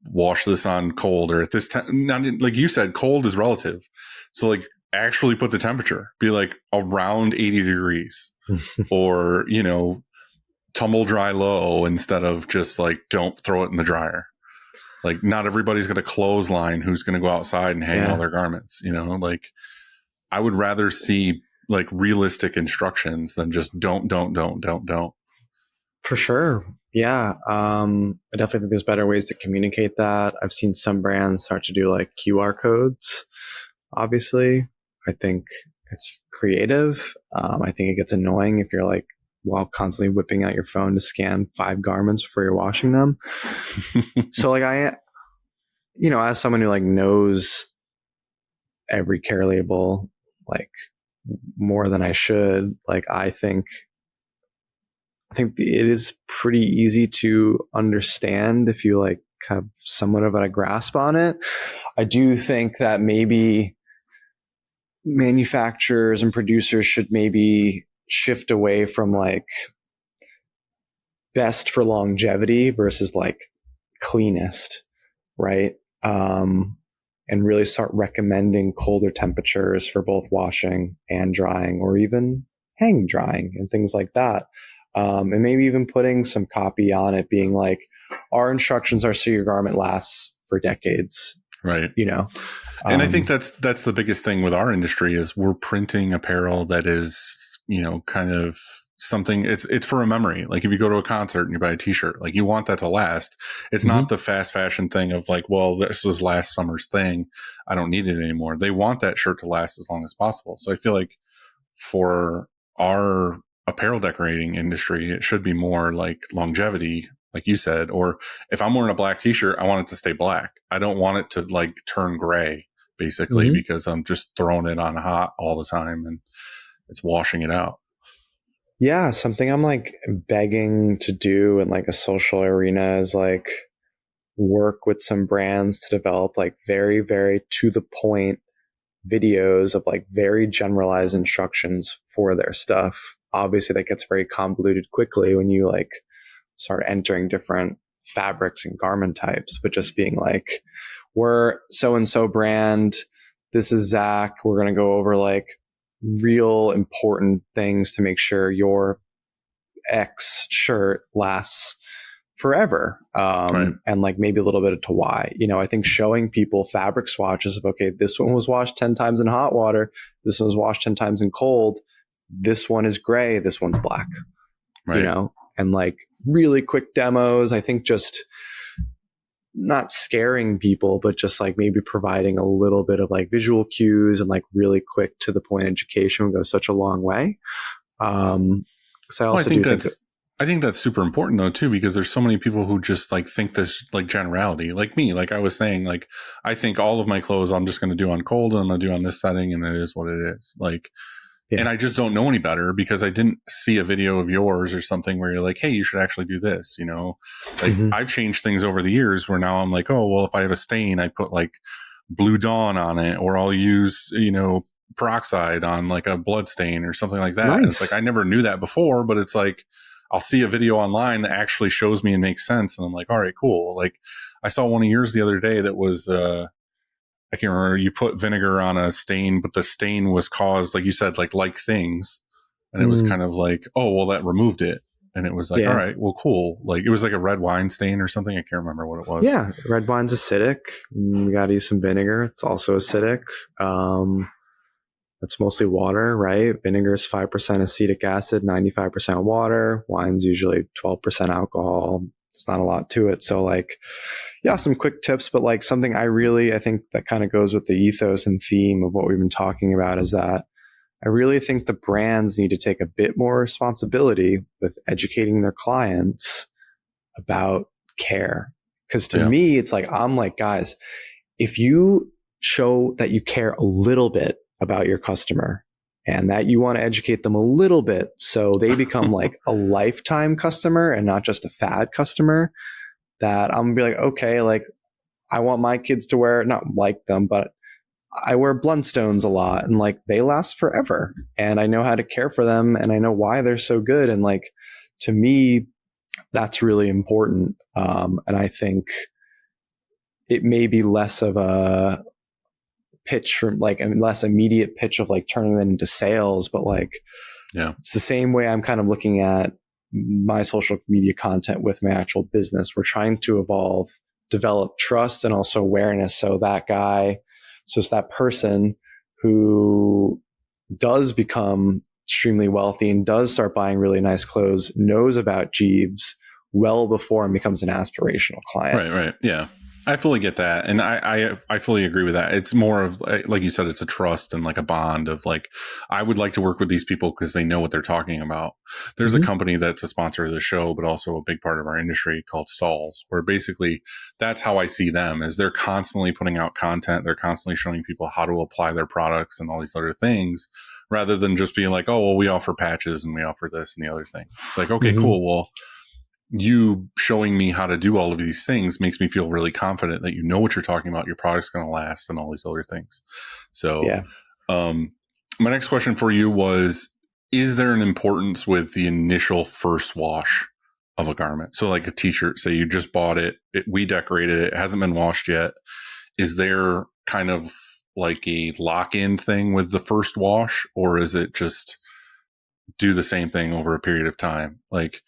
wash this on cold, or at this time? Like you said, cold is relative. So like, actually put the temperature, be like around 80 degrees or, tumble dry low, instead of just like, don't throw it in the dryer. Like, not everybody's got a clothesline who's going to go outside and hang all their garments, like, I would rather see like realistic instructions than just don't. For sure. Yeah. I definitely think there's better ways to communicate that. I've seen some brands start to do like QR codes. Obviously, I think it's creative. I think it gets annoying if you're like, while constantly whipping out your phone to scan 5 garments before you're washing them. So like, as someone who like knows every care label, like more than I should, like, I think it is pretty easy to understand if you like have somewhat of a grasp on it. I do think that maybe manufacturers and producers should maybe shift away from like best for longevity versus like cleanest, right? and really start recommending colder temperatures for both washing and drying, or even hang drying and things like that. And maybe even putting some copy on it being like, our instructions are so your garment lasts for decades, Right. you know? And I think that's the biggest thing with our industry is we're printing apparel that is, kind of something, it's for a memory. Like if you go to a concert and you buy a t-shirt, like you want that to last. It's not the fast fashion thing of like, well, this was last summer's thing, I don't need it anymore. They want that shirt to last as long as possible. So I feel like for our apparel decorating industry, it should be more like longevity, like you said. Or if I'm wearing a black t-shirt, I want it to stay black. I don't want it to like turn gray, basically, because I'm just throwing it on hot all the time and it's washing it out. Yeah, something I'm like begging to do in like a social arena is like work with some brands to develop like very, very to the point videos of like very generalized instructions for their stuff. Obviously that gets very convoluted quickly when you like start entering different fabrics and garment types, but just being like, we're so-and-so brand, this is Zach, we're going to go over like real important things to make sure your X shirt lasts forever. And like maybe a little bit to why, I think showing people fabric swatches of, okay, this one was washed 10 times in hot water. This one was washed 10 times in cold. This one is gray. This one's black, and like really quick demos. I think just not scaring people, but just like maybe providing a little bit of like visual cues and like really quick to the point education would go such a long way. So I think that's super important though too, because there's so many people who just like think this like generality, like me, like I was saying, like I think all of my clothes I'm just going to do on cold and I'm going to do on this setting, and it is what it is. Like, and I just don't know any better because I didn't see a video of yours or something where you're like, hey, you should actually do this, like I've changed things over the years where now I'm like, oh, well, if I have a stain, I put like Blue Dawn on it, or I'll use, peroxide on like a blood stain or something like that. Nice. And it's like, I never knew that before, but it's like, I'll see a video online that actually shows me and makes sense. And I'm like, all right, cool. Like I saw one of yours the other day that was, I can't remember, you put vinegar on a stain, but the stain was caused, like you said, like things. And it was kind of like, oh, well, that removed it. And it was like, all right, well, cool. Like it was like a red wine stain or something. I can't remember what it was. Yeah. Red wine's acidic. You got to use some vinegar. It's also acidic. It's mostly water, right? Vinegar is 5% acetic acid, 95% water. Wine's usually 12% alcohol. It's not a lot to it. So like, yeah, some quick tips, but like something I think that kind of goes with the ethos and theme of what we've been talking about is that I really think the brands need to take a bit more responsibility with educating their clients about care. Because to me, it's like, I'm like, guys, if you show that you care a little bit about your customer and that you want to educate them a little bit so they become like a lifetime customer and not just a fad customer, that I'm gonna be like, okay, like I want my kids to wear, not like them, but I wear Blundstones a lot and like they last forever and I know how to care for them and I know why they're so good. And like, to me, that's really important. And I think it may be less of a pitch from like a less immediate pitch of like turning them into sales, but like, it's the same way I'm kind of looking at my social media content with my actual business. We're trying to evolve, develop trust and also awareness. So it's that person who does become extremely wealthy and does start buying really nice clothes, knows about Jeeves well before and becomes an aspirational client. Right. Yeah. I fully get that. And I fully agree with that. It's more of, like you said, it's a trust and like a bond of like, I would like to work with these people because they know what they're talking about. There's a company that's a sponsor of the show, but also a big part of our industry called Stalls, where basically that's how I see them is they're constantly putting out content. They're constantly showing people how to apply their products and all these other things rather than just being like, oh, well, we offer patches and we offer this and the other thing. It's like, okay, cool. Well, you showing me how to do all of these things makes me feel really confident that you know what you're talking about. Your product's going to last and all these other things. So, my next question for you was, is there an importance with the initial first wash of a garment? So like a t-shirt, say you just bought it, we decorated it, it hasn't been washed yet. Is there kind of like a lock-in thing with the first wash, or is it just do the same thing over a period of time? Like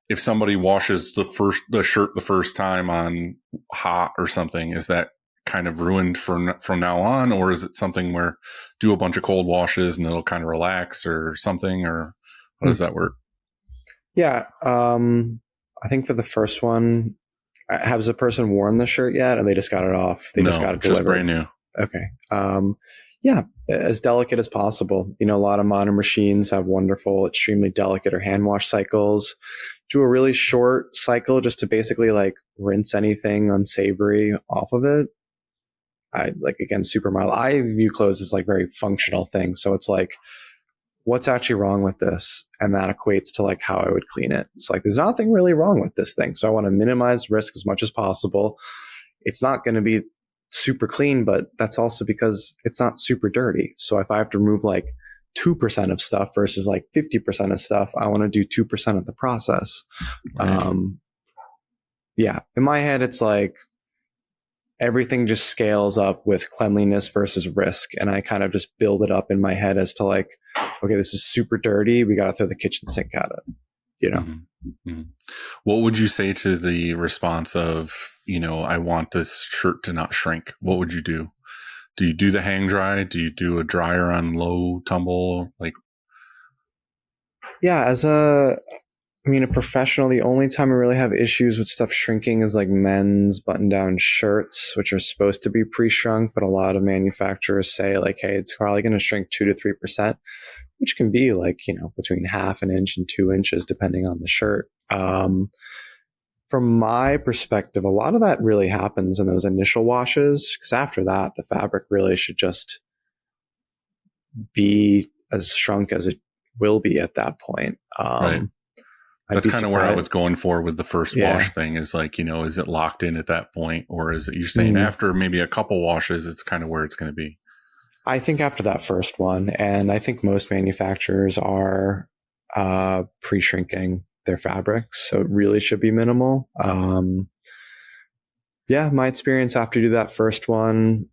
if somebody washes the shirt the first time on hot or something, is that kind of ruined from now on, or is it something where do a bunch of cold washes and it'll kind of relax or something, or how does that work? Yeah. I think for the first one, has a person worn the shirt yet, and they just got it off? They just got it delivered. Just brand new. Okay. Yeah, as delicate as possible. A lot of modern machines have wonderful, extremely delicate or hand wash cycles. Do a really short cycle just to basically like rinse anything unsavory off of it. I like, again, super mild. I view clothes as like very functional things. So it's like, what's actually wrong with this? And that equates to like how I would clean it. It's like, there's nothing really wrong with this thing. So I want to minimize risk as much as possible. It's not going to be super clean, but that's also because it's not super dirty. So if I have to remove like 2% of stuff versus like 50% of stuff, I want to do 2% of the process. Right. Yeah. In my head, it's like everything just scales up with cleanliness versus risk. And I kind of just build it up in my head as to like, okay, this is super dirty. We got to throw the kitchen sink at it, Mm-hmm. Mm-hmm. What would you say to the response of, I want this shirt to not shrink? What would you do? Do you do the hang dry? Do you do a dryer on low tumble? Like, yeah, as a professional, the only time I really have issues with stuff shrinking is like men's button-down shirts, which are supposed to be pre-shrunk, but a lot of manufacturers say like, hey, it's probably going to shrink 2 to 3%, which can be like, between half an inch and 2 inches, depending on the shirt. From my perspective, a lot of that really happens in those initial washes, because after that, the fabric really should just be as shrunk as it will be at that point. right. That's kind of where I was going for with the first wash thing is like, is it locked in at that point, or is it, you're saying after maybe a couple washes, it's kind of where it's going to be? I think after that first one, and I think most manufacturers are pre-shrinking their fabrics, so it really should be minimal. My experience after you do that first one,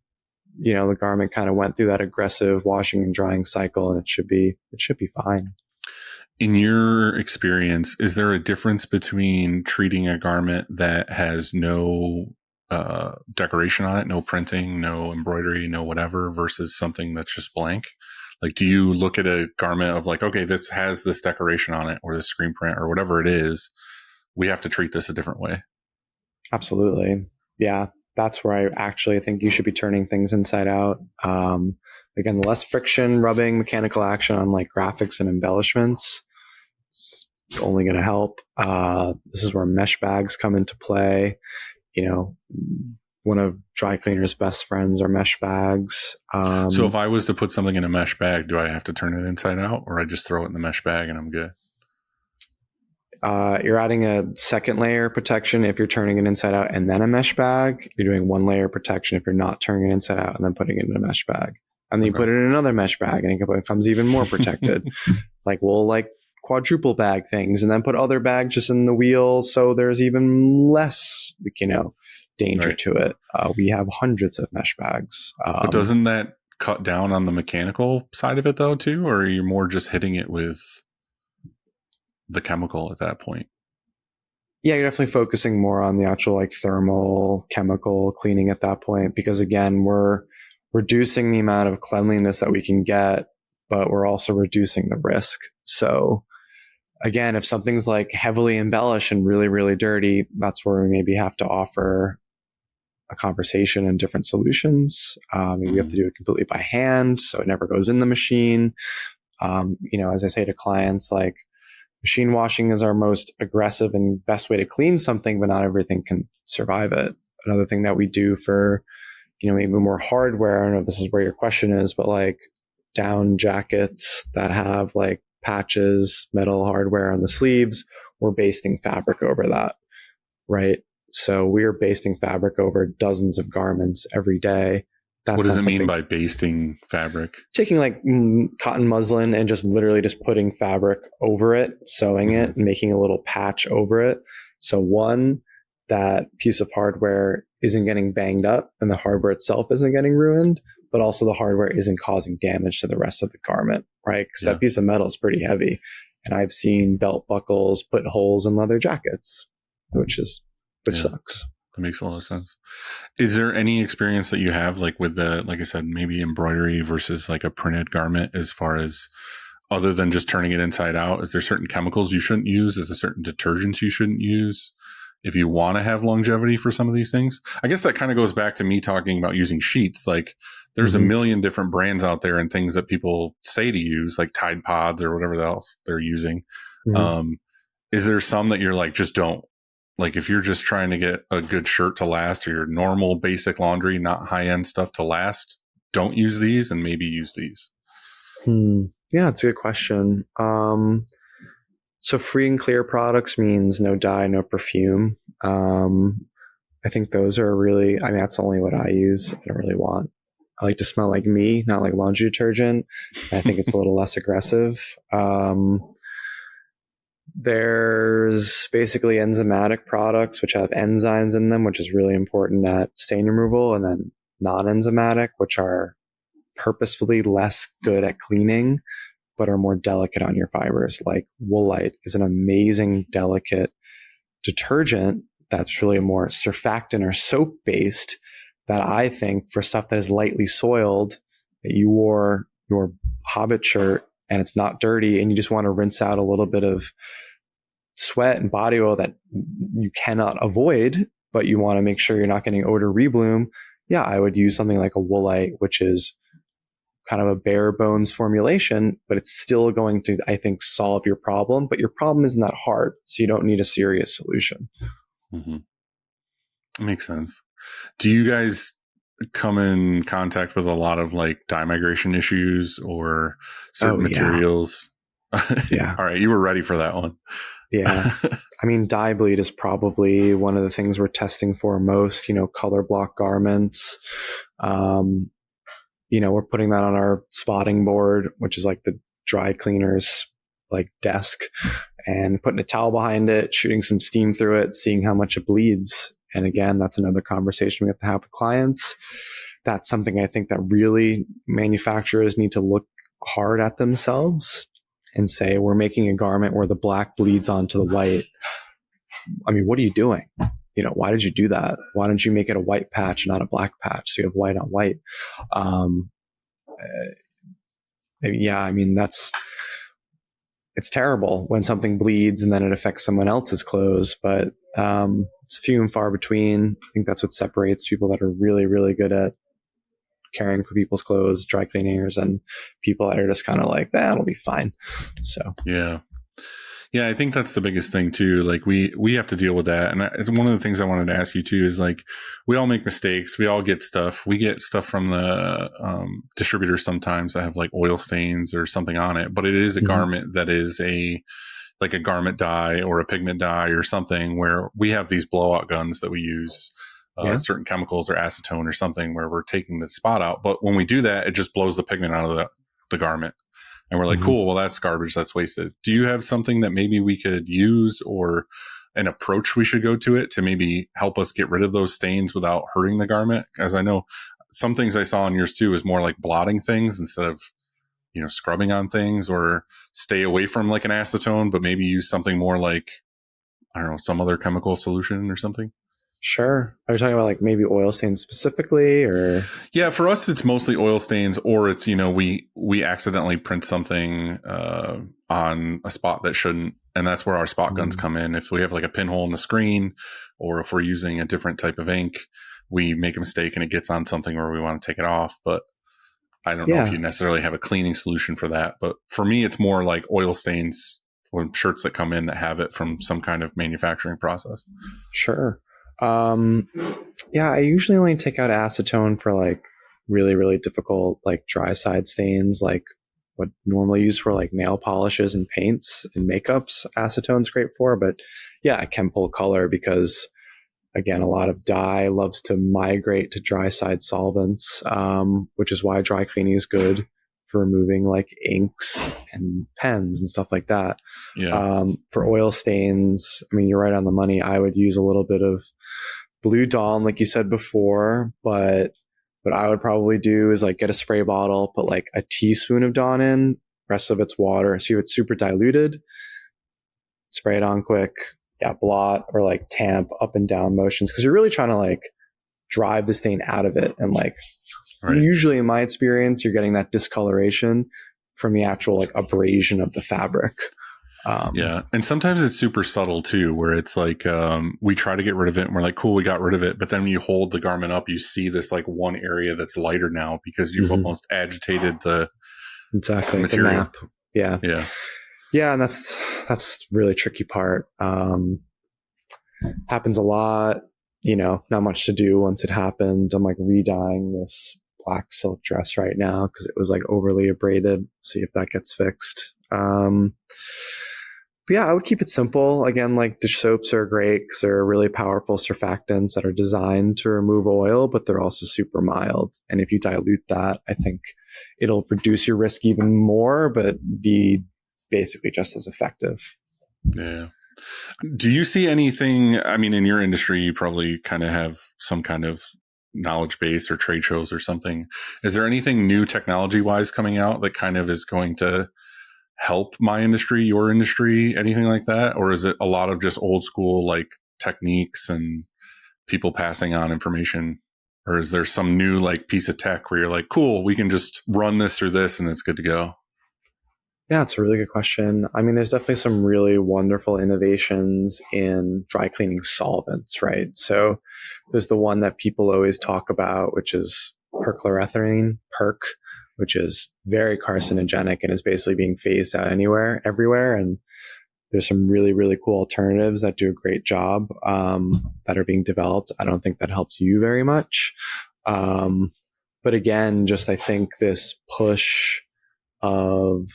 the garment kind of went through that aggressive washing and drying cycle, and it should be fine. In your experience, is there a difference between treating a garment that has no decoration on it, no printing, no embroidery, no whatever, versus something that's just blank? Like, do you look at a garment of like, okay, this has this decoration on it or this screen print or whatever it is, we have to treat this a different way? Absolutely. Yeah. That's where I actually think you should be turning things inside out. Again, less friction, rubbing, mechanical action on like graphics and embellishments. It's only going to help. This is where mesh bags come into play. One of dry cleaner's best friends are mesh bags. So if I was to put something in a mesh bag, do I have to turn it inside out, or I just throw it in the mesh bag and I'm good? You're adding a second layer protection if you're turning it inside out and then a mesh bag. You're doing one layer protection if you're not turning it inside out and then putting it in a mesh bag. And then you put it in another mesh bag and it becomes even more protected. We'll quadruple bag things and then put other bags just in the wheel, so there's even less, danger to it. We have hundreds of mesh bags. But doesn't that cut down on the mechanical side of it though too, or are you more just hitting it with the chemical at that point? Yeah, you're definitely focusing more on the actual thermal chemical cleaning at that point, because again, we're reducing the amount of cleanliness that we can get, but we're also reducing the risk. So again, if something's heavily embellished and really, really dirty, that's where we maybe have to offer a conversation and different solutions. Maybe we have to do it completely by hand, so it never goes in the machine. As I say to clients, machine washing is our most aggressive and best way to clean something, but not everything can survive it. Another thing that we do for, maybe more hardware, I don't know if this is where your question is, but down jackets that have patches, metal hardware on the sleeves, we're basting fabric over that, right? So we're basting fabric over dozens of garments every day. What does it mean by basting fabric? Taking cotton muslin and just literally just putting fabric over it, sewing it, and making a little patch over it. So one, that piece of hardware isn't getting banged up and the hardware itself isn't getting ruined, but also the hardware isn't causing damage to the rest of the garment, right? Because that piece of metal is pretty heavy. And I've seen belt buckles put holes in leather jackets, which sucks. That makes a lot of sense. Is there any experience that you have, like with the, like I said, maybe embroidery versus like a printed garment, as far as other than just turning it inside out? Is there certain chemicals you shouldn't use? Is there certain detergents you shouldn't use if you want to have longevity for some of these things? I guess that kind of goes back to me talking about using sheets. Like there's a million different brands out there and things that people say to use, like Tide Pods or whatever else they're using. Is there some that you're like, just don't? Like if you're just trying to get a good shirt to last, or your normal basic laundry, not high-end stuff to last, don't use these and maybe use these. Yeah, it's a good question. So free and clear products means no dye, no perfume. I think those are really, I mean, that's only what I use. I don't really want. I like to smell like me, not like laundry detergent. I think it's a little less aggressive. There's basically enzymatic products, which have enzymes in them, which is really important at stain removal, and then non-enzymatic, which are purposefully less good at cleaning, but are more delicate on your fibers. Like Woolite is an amazing, delicate detergent that's really more surfactant or soap based, that I think for stuff that is lightly soiled, that you wore your Hobbit shirt and it's not dirty and you just want to rinse out a little bit of sweat and body oil that you cannot avoid, but you want to make sure you're not getting odor rebloom. Yeah, I would use something like a Woolite, which is kind of a bare bones formulation, but it's still going to, I think, solve your problem. But your problem isn't that hard, so you don't need a serious solution. Makes sense. Do you guys come in contact with a lot of like dye migration issues or certain materials? Yeah. All right. You were ready for that one. Yeah. I mean, dye bleed is probably one of the things we're testing for most, color block garments. We're putting that on our spotting board, which is like the dry cleaner's like desk, and putting a towel behind it, shooting some steam through it, seeing how much it bleeds. And again, that's another conversation we have to have with clients. That's something I think that really manufacturers need to look hard at themselves and say, we're making a garment where the black bleeds onto the white. I mean, what are you doing? Why did you do that? Why don't you make it a white patch, not a black patch, so you have white on white? It's terrible when something bleeds and then it affects someone else's clothes, but it's few and far between. I think that's what separates people that are really, really good at caring for people's clothes, dry cleaners, and people that are just kind of like, it'll be fine. So yeah, I think that's the biggest thing too. Like we have to deal with that. And it's one of the things I wanted to ask you too, is like, we all make mistakes. We all get stuff. We get stuff from the distributors sometimes that have like oil stains or something on it, but it is a garment that is like a garment dye or a pigment dye or something, where we have these blowout guns that we use, certain chemicals or acetone or something, where we're taking the spot out. But when we do that, it just blows the pigment out of the garment. And we're like, cool, well, that's garbage. That's wasted. Do you have something that maybe we could use, or an approach we should go to it to maybe help us get rid of those stains without hurting the garment? As I know some things I saw on yours too is more like blotting things instead of, scrubbing on things, or stay away from like an acetone, but maybe use something more like, I don't know, some other chemical solution or something. Sure. Are you talking about like maybe oil stains specifically, or? Yeah, for us, it's mostly oil stains, or it's, we accidentally print something on a spot that shouldn't. And that's where our spot guns come in. If we have like a pinhole in the screen, or if we're using a different type of ink, we make a mistake and it gets on something where we want to take it off. But I don't know if you necessarily have a cleaning solution for that. But for me, it's more like oil stains for shirts that come in that have it from some kind of manufacturing process. Sure. I usually only take out acetone for like really, really difficult, like dry side stains, like what normally used for like nail polishes and paints and makeups. Acetone's great for, but I can pull color because, again, a lot of dye loves to migrate to dry side solvents, which is why dry cleaning is good for removing like inks and pens and stuff like that. Yeah. For oil stains, I mean, you're right on the money. I would use a little bit of Blue Dawn, like you said before, but what I would probably do is like get a spray bottle, put like a teaspoon of Dawn in, rest of it's water. So it's super diluted, spray it on quick, blot or like tamp up and down motions. Cause you're really trying to like drive the stain out of it. And like, usually in my experience, you're getting that discoloration from the actual like abrasion of the fabric. Yeah. And sometimes it's super subtle too, where it's like, we try to get rid of it and we're like, cool, we got rid of it. But then when you hold the garment up, you see this like one area that's lighter now because you've almost agitated the material. The map. Yeah. Yeah. Yeah. And that's really tricky part. Happens a lot, not much to do once it happened. I'm like re-dyeing this black silk dress right now because it was like overly abraded. See if that gets fixed. But yeah, I would keep it simple. Again, like dish soaps are great because they're really powerful surfactants that are designed to remove oil, but they're also super mild. And if you dilute that, I think it'll reduce your risk even more, but be basically just as effective. Yeah. Do you see anything? I mean, in your industry, you probably kind of have some kind of knowledge base or trade shows or something. Is there anything new technology wise coming out that kind of is going to help my industry, your industry, anything like that? Or is it a lot of just old school like techniques and people passing on information? Or is there some new like piece of tech where you're like, cool, we can just run this through this and it's good to go? Yeah, it's a really good question. I mean, there's definitely some really wonderful innovations in dry cleaning solvents, right? So there's the one that people always talk about, which is perchlorethylene, PERC, which is very carcinogenic and is basically being phased out everywhere. And there's some really, really cool alternatives that do a great job that are being developed. I don't think that helps you very much. But again, just I think this push of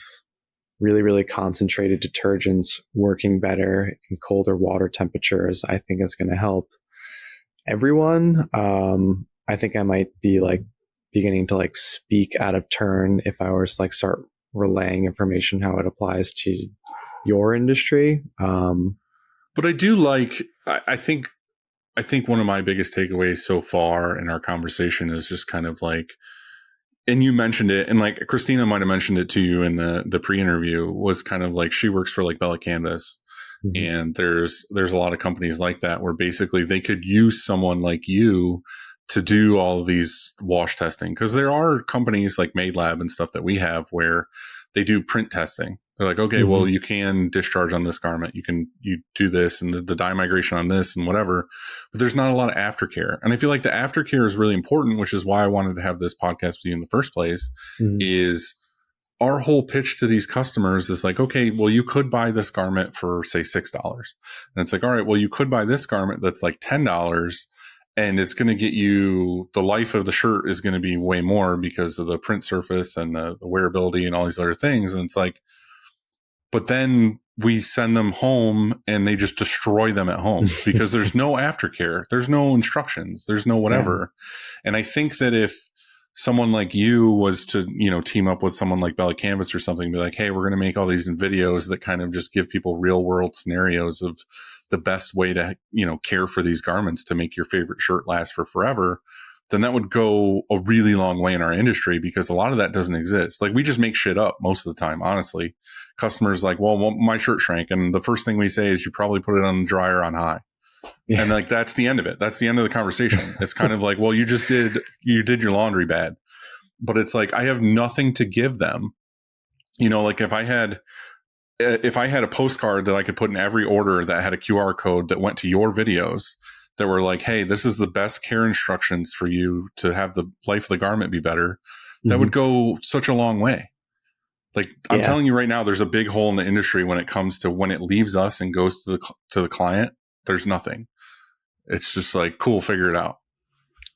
really, really concentrated detergents working better in colder water temperatures, I think is going to help everyone. I think I might be like beginning to like speak out of turn if I were to like start relaying information how it applies to your industry. But I do like, I think one of my biggest takeaways so far in our conversation is just kind of like, and you mentioned it, and like Christina might have mentioned it to you in the pre-interview, was kind of like she works for like Bella Canvas. Mm-hmm. And there's a lot of companies like that where basically they could use someone like you to do all of these wash testing. Because there are companies like Made Lab and stuff that we have where they do print testing. They're like, okay, well, you can discharge on this garment. You do this and the dye migration on this and whatever, but there's not a lot of aftercare. And I feel like the aftercare is really important, which is why I wanted to have this podcast with you in the first place. Is our whole pitch to these customers is like, okay, well, you could buy this garment for say $6. And it's like, all right, well, you could buy this garment that's like $10. And it's going to get you, the life of the shirt is going to be way more because of the print surface and the wearability and all these other things. And it's like, but then we send them home and they just destroy them at home because there's no aftercare. There's no instructions. There's no whatever. Yeah. And I think that if someone like you was to, team up with someone like Bella Canvas or something, be like, hey, we're going to make all these videos that kind of just give people real world scenarios of the best way to, care for these garments to make your favorite shirt last for forever, then that would go a really long way in our industry because a lot of that doesn't exist. Like we just make shit up most of the time, honestly. Customers like, well, my shirt shrank. And the first thing we say is you probably put it on the dryer on high. Yeah. And like, that's the end of it. That's the end of the conversation. It's kind of like, well, you did your laundry bad, but it's like, I have nothing to give them. Like if I had a postcard that I could put in every order that had a QR code that went to your videos that were like, hey, this is the best care instructions for you to have the life of the garment be better, that would go such a long way. Like I'm telling you right now, there's a big hole in the industry when it comes to when it leaves us and goes to the client. There's nothing. It's just like, cool, figure it out.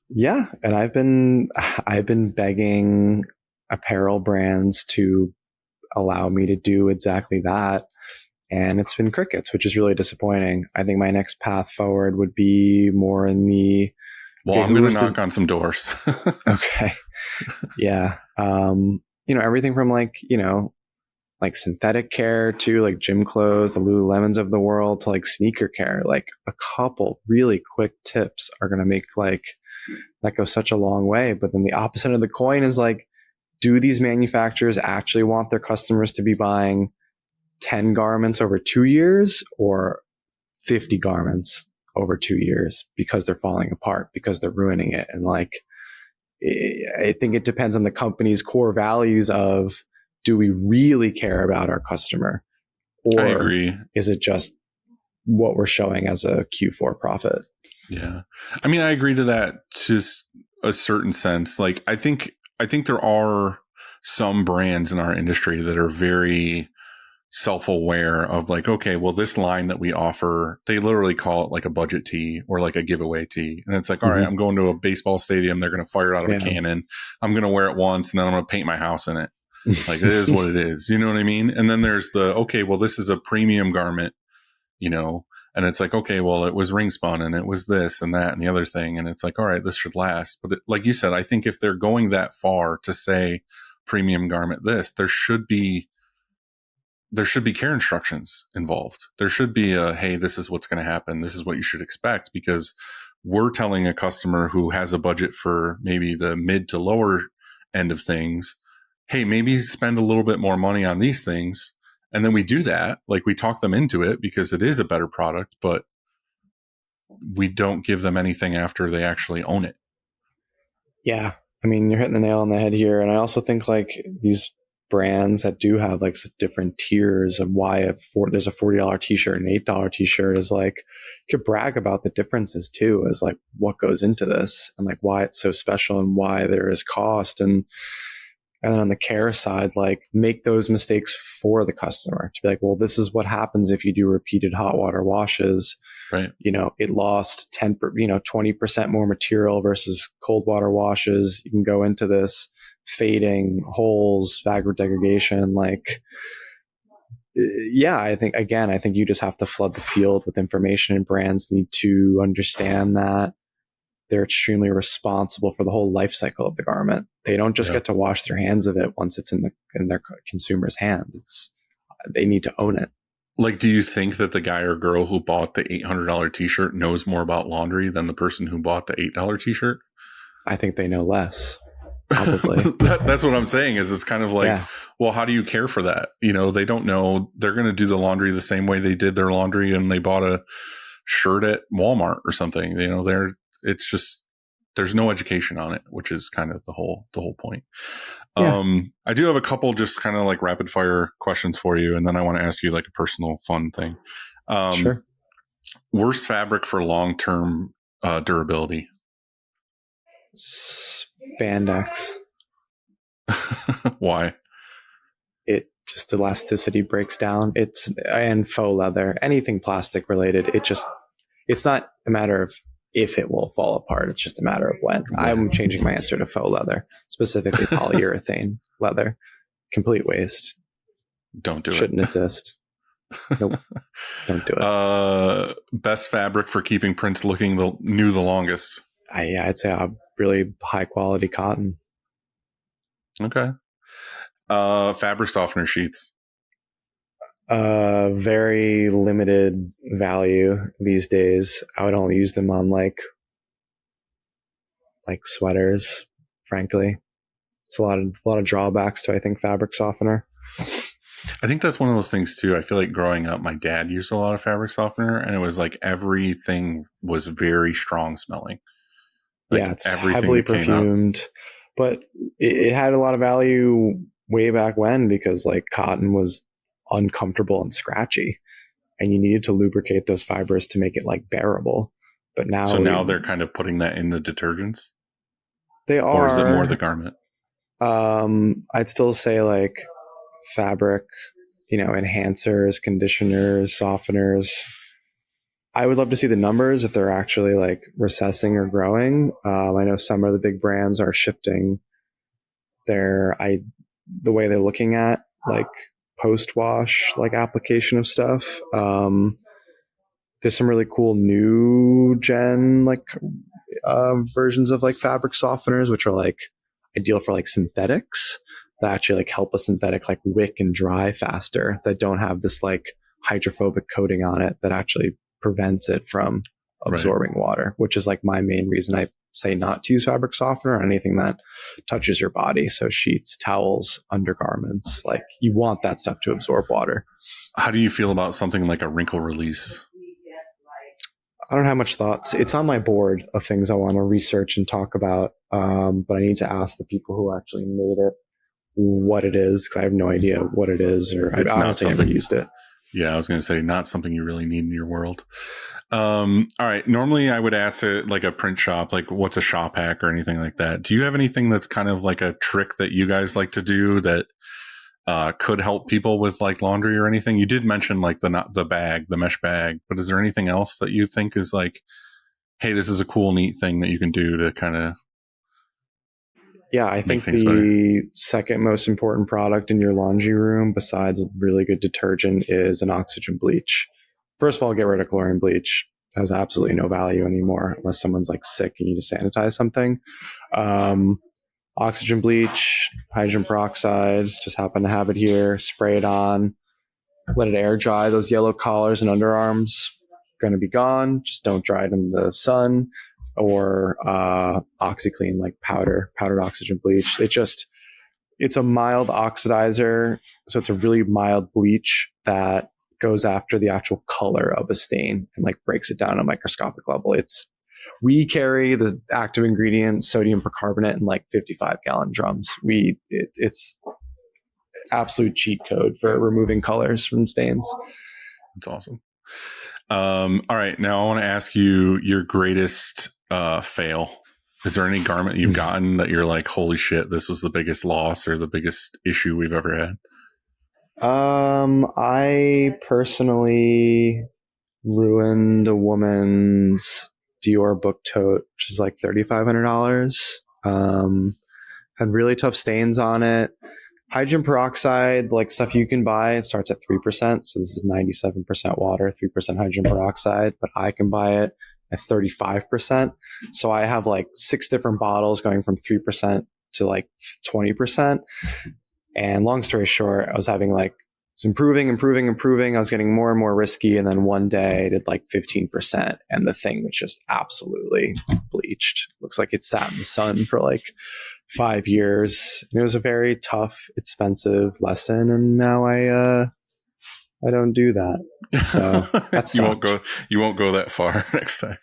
Yeah. And I've been begging apparel brands to allow me to do exactly that. And it's been crickets, which is really disappointing. I think my next path forward would be more in the... Well, I'm going to knock on some doors. Okay. Yeah. everything from like synthetic care to like gym clothes, the Lululemons of the world, to like sneaker care. Like a couple really quick tips are going to make like that go such a long way. But then the opposite of the coin is like, do these manufacturers actually want their customers to be buying 10 garments over 2 years or 50 garments over 2 years because they're falling apart, because they're ruining it? And like, I think it depends on the company's core values of, do we really care about our customer? Or I agree. is it just what we're showing as a Q4 profit? Yeah. I mean, I agree to that to a certain sense. Like, I think there are some brands in our industry that are very self-aware of like, okay, well, this line that we offer, they literally call it like a budget tee or like a giveaway tee. And it's like, all right, I'm going to a baseball stadium. They're going to fire it out of a cannon. I'm going to wear it once and then I'm going to paint my house in it. Like, it is what it is. You know what I mean? And then there's the, okay, well, this is a premium garment, and it's like, okay, well, it was ring spun and it was this and that and the other thing. And it's like, all right, this should last. But like you said, I think if they're going that far to say premium garment this, there should be care instructions involved. There should be hey, this is what's going to happen. This is what you should expect, because we're telling a customer who has a budget for maybe the mid to lower end of things, hey, maybe spend a little bit more money on these things. And then we do that. Like, we talk them into it because it is a better product, but we don't give them anything after they actually own it. Yeah. I mean, you're hitting the nail on the head here. And I also think like these brands that do have like different tiers of why there's a $40 t-shirt and $8 t-shirt is like, you could brag about the differences too, as like what goes into this and like why it's so special and why there is cost. And then on the care side, like make those mistakes for the customer to be like, well, this is what happens if you do repeated hot water washes. Right. It lost 20% more material versus cold water washes. You can go into this fading, holes, fabric degradation. Like, yeah, I think you just have to flood the field with information, and brands need to understand that they're extremely responsible for the whole life cycle of the garment. They don't just get to wash their hands of it once it's in their consumer's hands. They need to own it. Like, do you think that the guy or girl who bought the $800 t-shirt knows more about laundry than the person who bought the $8 t-shirt? I think they know less. Probably. That's what I'm saying, is it's kind of like, well, how do you care for that? They don't know. They're going to do the laundry the same way they did their laundry and they bought a shirt at Walmart or something. It's just, there's no education on it, which is kind of the whole point. Yeah. I do have a couple just kind of like rapid fire questions for you, and then I want to ask you like a personal fun thing. Sure. Worst fabric for long-term durability? Spandex. Why? It just, elasticity breaks down. And faux leather, anything plastic related. It's not a matter of if it will fall apart. It's just a matter of when. I'm changing my answer to faux leather, specifically polyurethane leather. Complete waste. Don't do it. Shouldn't exist. Nope. Don't do it. Best fabric for keeping prints looking new the longest? I'd say a really high quality cotton. Okay. Fabric softener sheets? Very limited value these days. I would only use them on like sweaters, frankly. It's a lot of drawbacks to, I think, fabric softener. I think that's one of those things too. I feel like growing up, my dad used a lot of fabric softener, and it was like everything was very strong smelling. Like, it's heavily perfumed, but it had a lot of value way back when, because like cotton was uncomfortable and scratchy, and you needed to lubricate those fibers to make it like bearable. But now they're kind of putting that in the detergents. They are. Or is it more the garment? I'd still say like fabric, enhancers, conditioners, softeners. I would love to see the numbers if they're actually like recessing or growing. I know some of the big brands are shifting the way they're looking at like post-wash like application of stuff. There's some really cool new gen like versions of like fabric softeners, which are like ideal for like synthetics. that actually like help a synthetic like wick and dry faster, that don't have this like hydrophobic coating on it that actually prevents it from absorbing water, which is like my main reason I say not to use fabric softener or anything that touches your body. So sheets, towels, undergarments, like you want that stuff to absorb water. How do you feel about something like a wrinkle release? I don't have much thoughts. It's on my board of things I want to research and talk about. But I need to ask the people who actually made it what it is, because I have no idea what it is, or I've honestly never used it. Yeah, I was going to say not something you really need in your world. All right. Normally I would ask it like a print shop, like what's a shop hack or anything like that. Do you have anything that's kind of like a trick that you guys like to do that could help people with like laundry or anything? You did mention like the mesh bag, but is there anything else that you think is like, hey, this is a cool, neat thing that you can do to kind of I think the second most important product in your laundry room, besides really good detergent, is an oxygen bleach. First of all, get rid of chlorine bleach. It has absolutely no value anymore unless someone's like sick and you need to sanitize something. Oxygen bleach, hydrogen peroxide, just happen to have it here. Spray it on, let it air dry. Those yellow collars and underarms going to be gone. Just don't dry it in the sun. Or OxyClean, like powdered oxygen bleach. It's a mild oxidizer, so it's a really mild bleach that goes after the actual color of a stain and like breaks it down on a microscopic level. We carry the active ingredient sodium percarbonate in like 55-gallon drums. It's absolute cheat code for removing colors from stains. That's awesome. All right. Now I want to ask you your greatest fail. Is there any garment you've gotten that you're like, holy shit, this was the biggest loss or the biggest issue we've ever had? I personally ruined a woman's Dior book tote, which is like $3,500. Had really tough stains on it. Hydrogen peroxide, like stuff you can buy, it starts at 3%. So this is 97% water, 3% hydrogen peroxide, but I can buy it at 35%. So I have like 6 different bottles going from 3% to like 20%. And long story short, I was having like, it's improving. I was getting more and more risky. And then one day I did like 15% and the thing was just absolutely bleached. Looks like it sat in the sun for like 5 years. And it was a very tough, expensive lesson. And now I don't do that. So that's you won't go that far next time.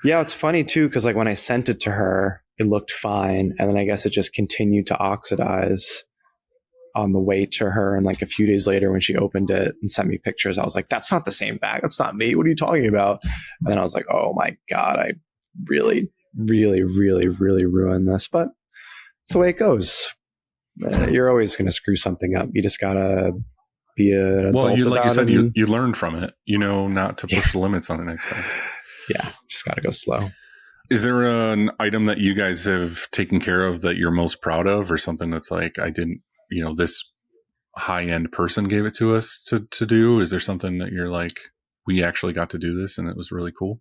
Yeah, it's funny too, because like when I sent it to her, it looked fine. And then I guess it just continued to oxidize on the way to her. And like a few days later when she opened it and sent me pictures, I was like, that's not the same bag. That's not me. What are you talking about? And then I was like, oh my God, I really, really, really, really ruined this. But it's the way it goes. You're always going to screw something up. You just got to be an adult like you said, and you learned from it, not to push the limits on it next time. Yeah, just got to go slow. Is there an item that you guys have taken care of that you're most proud of, or something that's like, I didn't, this high-end person gave it to us to do? Is there something that you're like, we actually got to do this and it was really cool?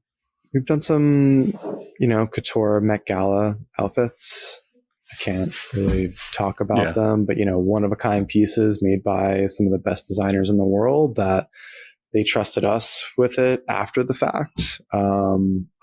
We've done some, couture Met Gala outfits. I can't really talk about them, but, one-of-a-kind pieces made by some of the best designers in the world that they trusted us with it after the fact.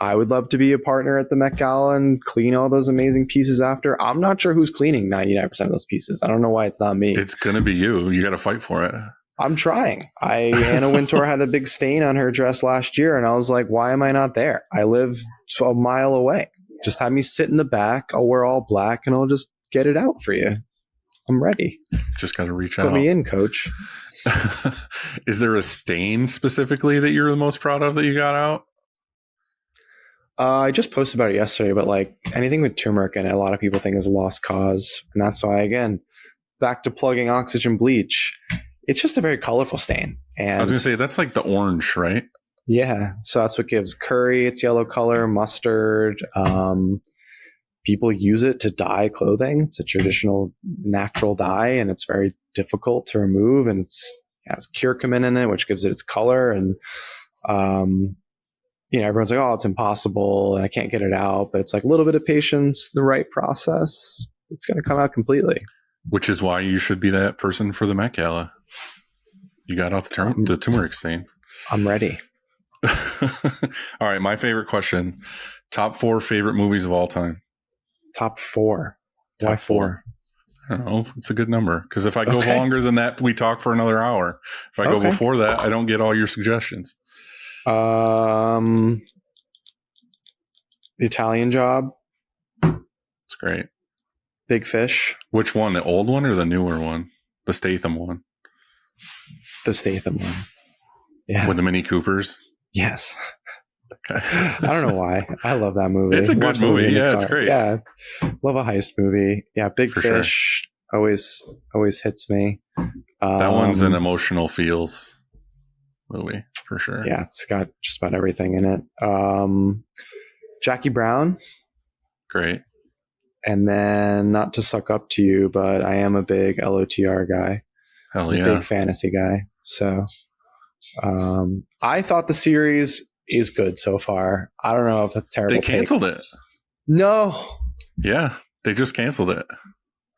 I would love to be a partner at the Met Gala and clean all those amazing pieces after. I'm not sure who's cleaning 99% of those pieces. I don't know why it's not me. It's going to be you. You got to fight for it. I'm trying. Anna Wintour had a big stain on her dress last year, and I was like, why am I not there? I live a mile away. Just have me sit in the back. I'll wear all black, and I'll just get it out for you. I'm ready. Just got to reach out. Put me in, coach. Is there a stain specifically that you're the most proud of that you got out? I just posted about it yesterday, but like anything with turmeric in it, a lot of people think is a lost cause. And that's why, again, back to plugging oxygen bleach. It's just a very colorful stain. And I was going to say, that's like the orange, right? Yeah. So that's what gives curry its yellow color, mustard. People use it to dye clothing. It's a traditional natural dye, and it's very difficult to remove. And it has curcumin in it, which gives it its color. And, everyone's like, oh, it's impossible and I can't get it out. But it's like a little bit of patience, the right process. It's going to come out completely. Which is why you should be that person for the Met Gala. You got off the turmeric stain. I'm ready. All right, my favorite question. Top 4 favorite movies of all time. Top 4. Why Top 4? I don't know. It's a good number. Because if I go longer than that, we talk for another hour. If I go before that, I don't get all your suggestions. The Italian Job. It's great. Big Fish. Which one? The old one or the newer one? The Statham one. The Statham one. Yeah. With the Mini Coopers. Yes. Okay. I don't know why. I love that movie. It's a good movie. Yeah, it's great. Yeah. Love a heist movie. Yeah. Big Fish always hits me. That one's an emotional feels movie for sure. Yeah. It's got just about everything in it. Jackie Brown. Great. And then, not to suck up to you, but I am a big LOTR guy. Hell yeah. Big fantasy guy. So I thought the series is good so far. I don't know if that's terrible. They canceled it. No. Yeah. They just canceled it.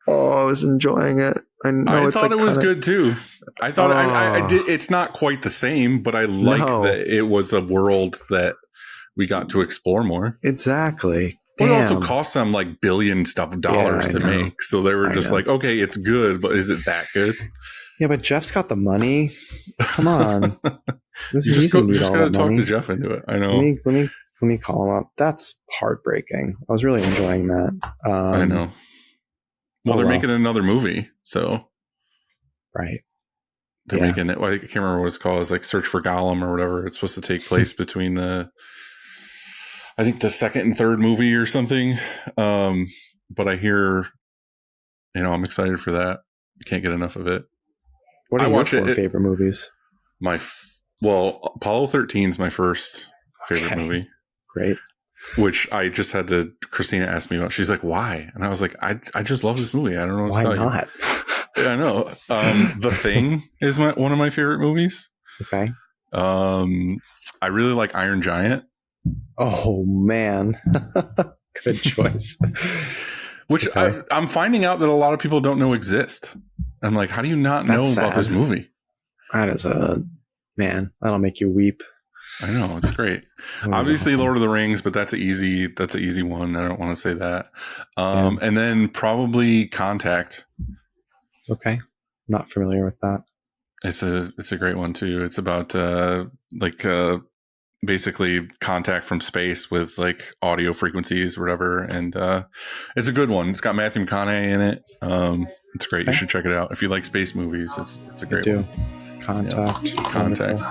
Oh, I was enjoying it. I thought it was good too. I thought I did. It's not quite the same, but I like that it was a world that we got to explore more. Exactly. But it also cost them like billions of dollars to make. So they were just like, okay, it's good, but is it that good? Yeah, but Jeff's got the money. Come on. You just got to talk to Jeff into it. I know. Let me call him up. That's heartbreaking. I was really enjoying that. I know. Well, they're making another movie, so right. They're making it. Well, I can't remember what it's called. It's like Search for Gollum or whatever. It's supposed to take place between I think the second and third movie or something. But I hear, I'm excited for that. I can't get enough of it. What are your 4 favorite movies? Apollo 13 is my first favorite movie. Great. Which I just had to, Christina asked me about. She's like, why? And I was like, I just love this movie. I don't know what to tell you. Why not? Yeah, I know. The Thing is one of my favorite movies. Okay. I really like Iron Giant. Oh, man. Good choice. Which I'm finding out that a lot of people don't know exist. I'm like, how do you not know about this movie? That is man, that'll make you weep. I know, it's great. Obviously awesome. Lord of the Rings, but that's an easy one. I don't want to say that. And then probably Contact. Okay. Not familiar with that. It's a great one too. It's about basically contact from space with like audio frequencies or whatever, and it's a good one. It's got Matthew McConaughey in it. It's great. You should check it out if you like space movies. It's a great one. Contact.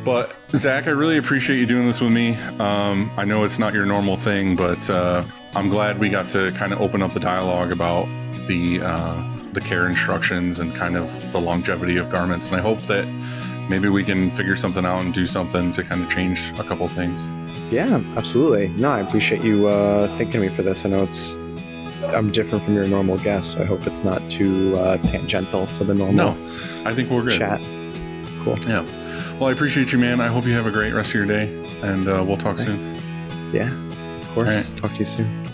But Zach, I really appreciate you doing this with me. I know it's not your normal thing, but I'm glad we got to kind of open up the dialogue about the care instructions and kind of the longevity of garments. And I hope that maybe we can figure something out and do something to kind of change a couple things. Yeah, absolutely. No, I appreciate you thinking of me for this. I know I'm different from your normal guest, so I hope it's not too tangential to the normal. No, I think we're good. Chat. Cool. Yeah. Well, I appreciate you, man. I hope you have a great rest of your day, and we'll talk soon. Yeah, of course. All right. Talk to you soon.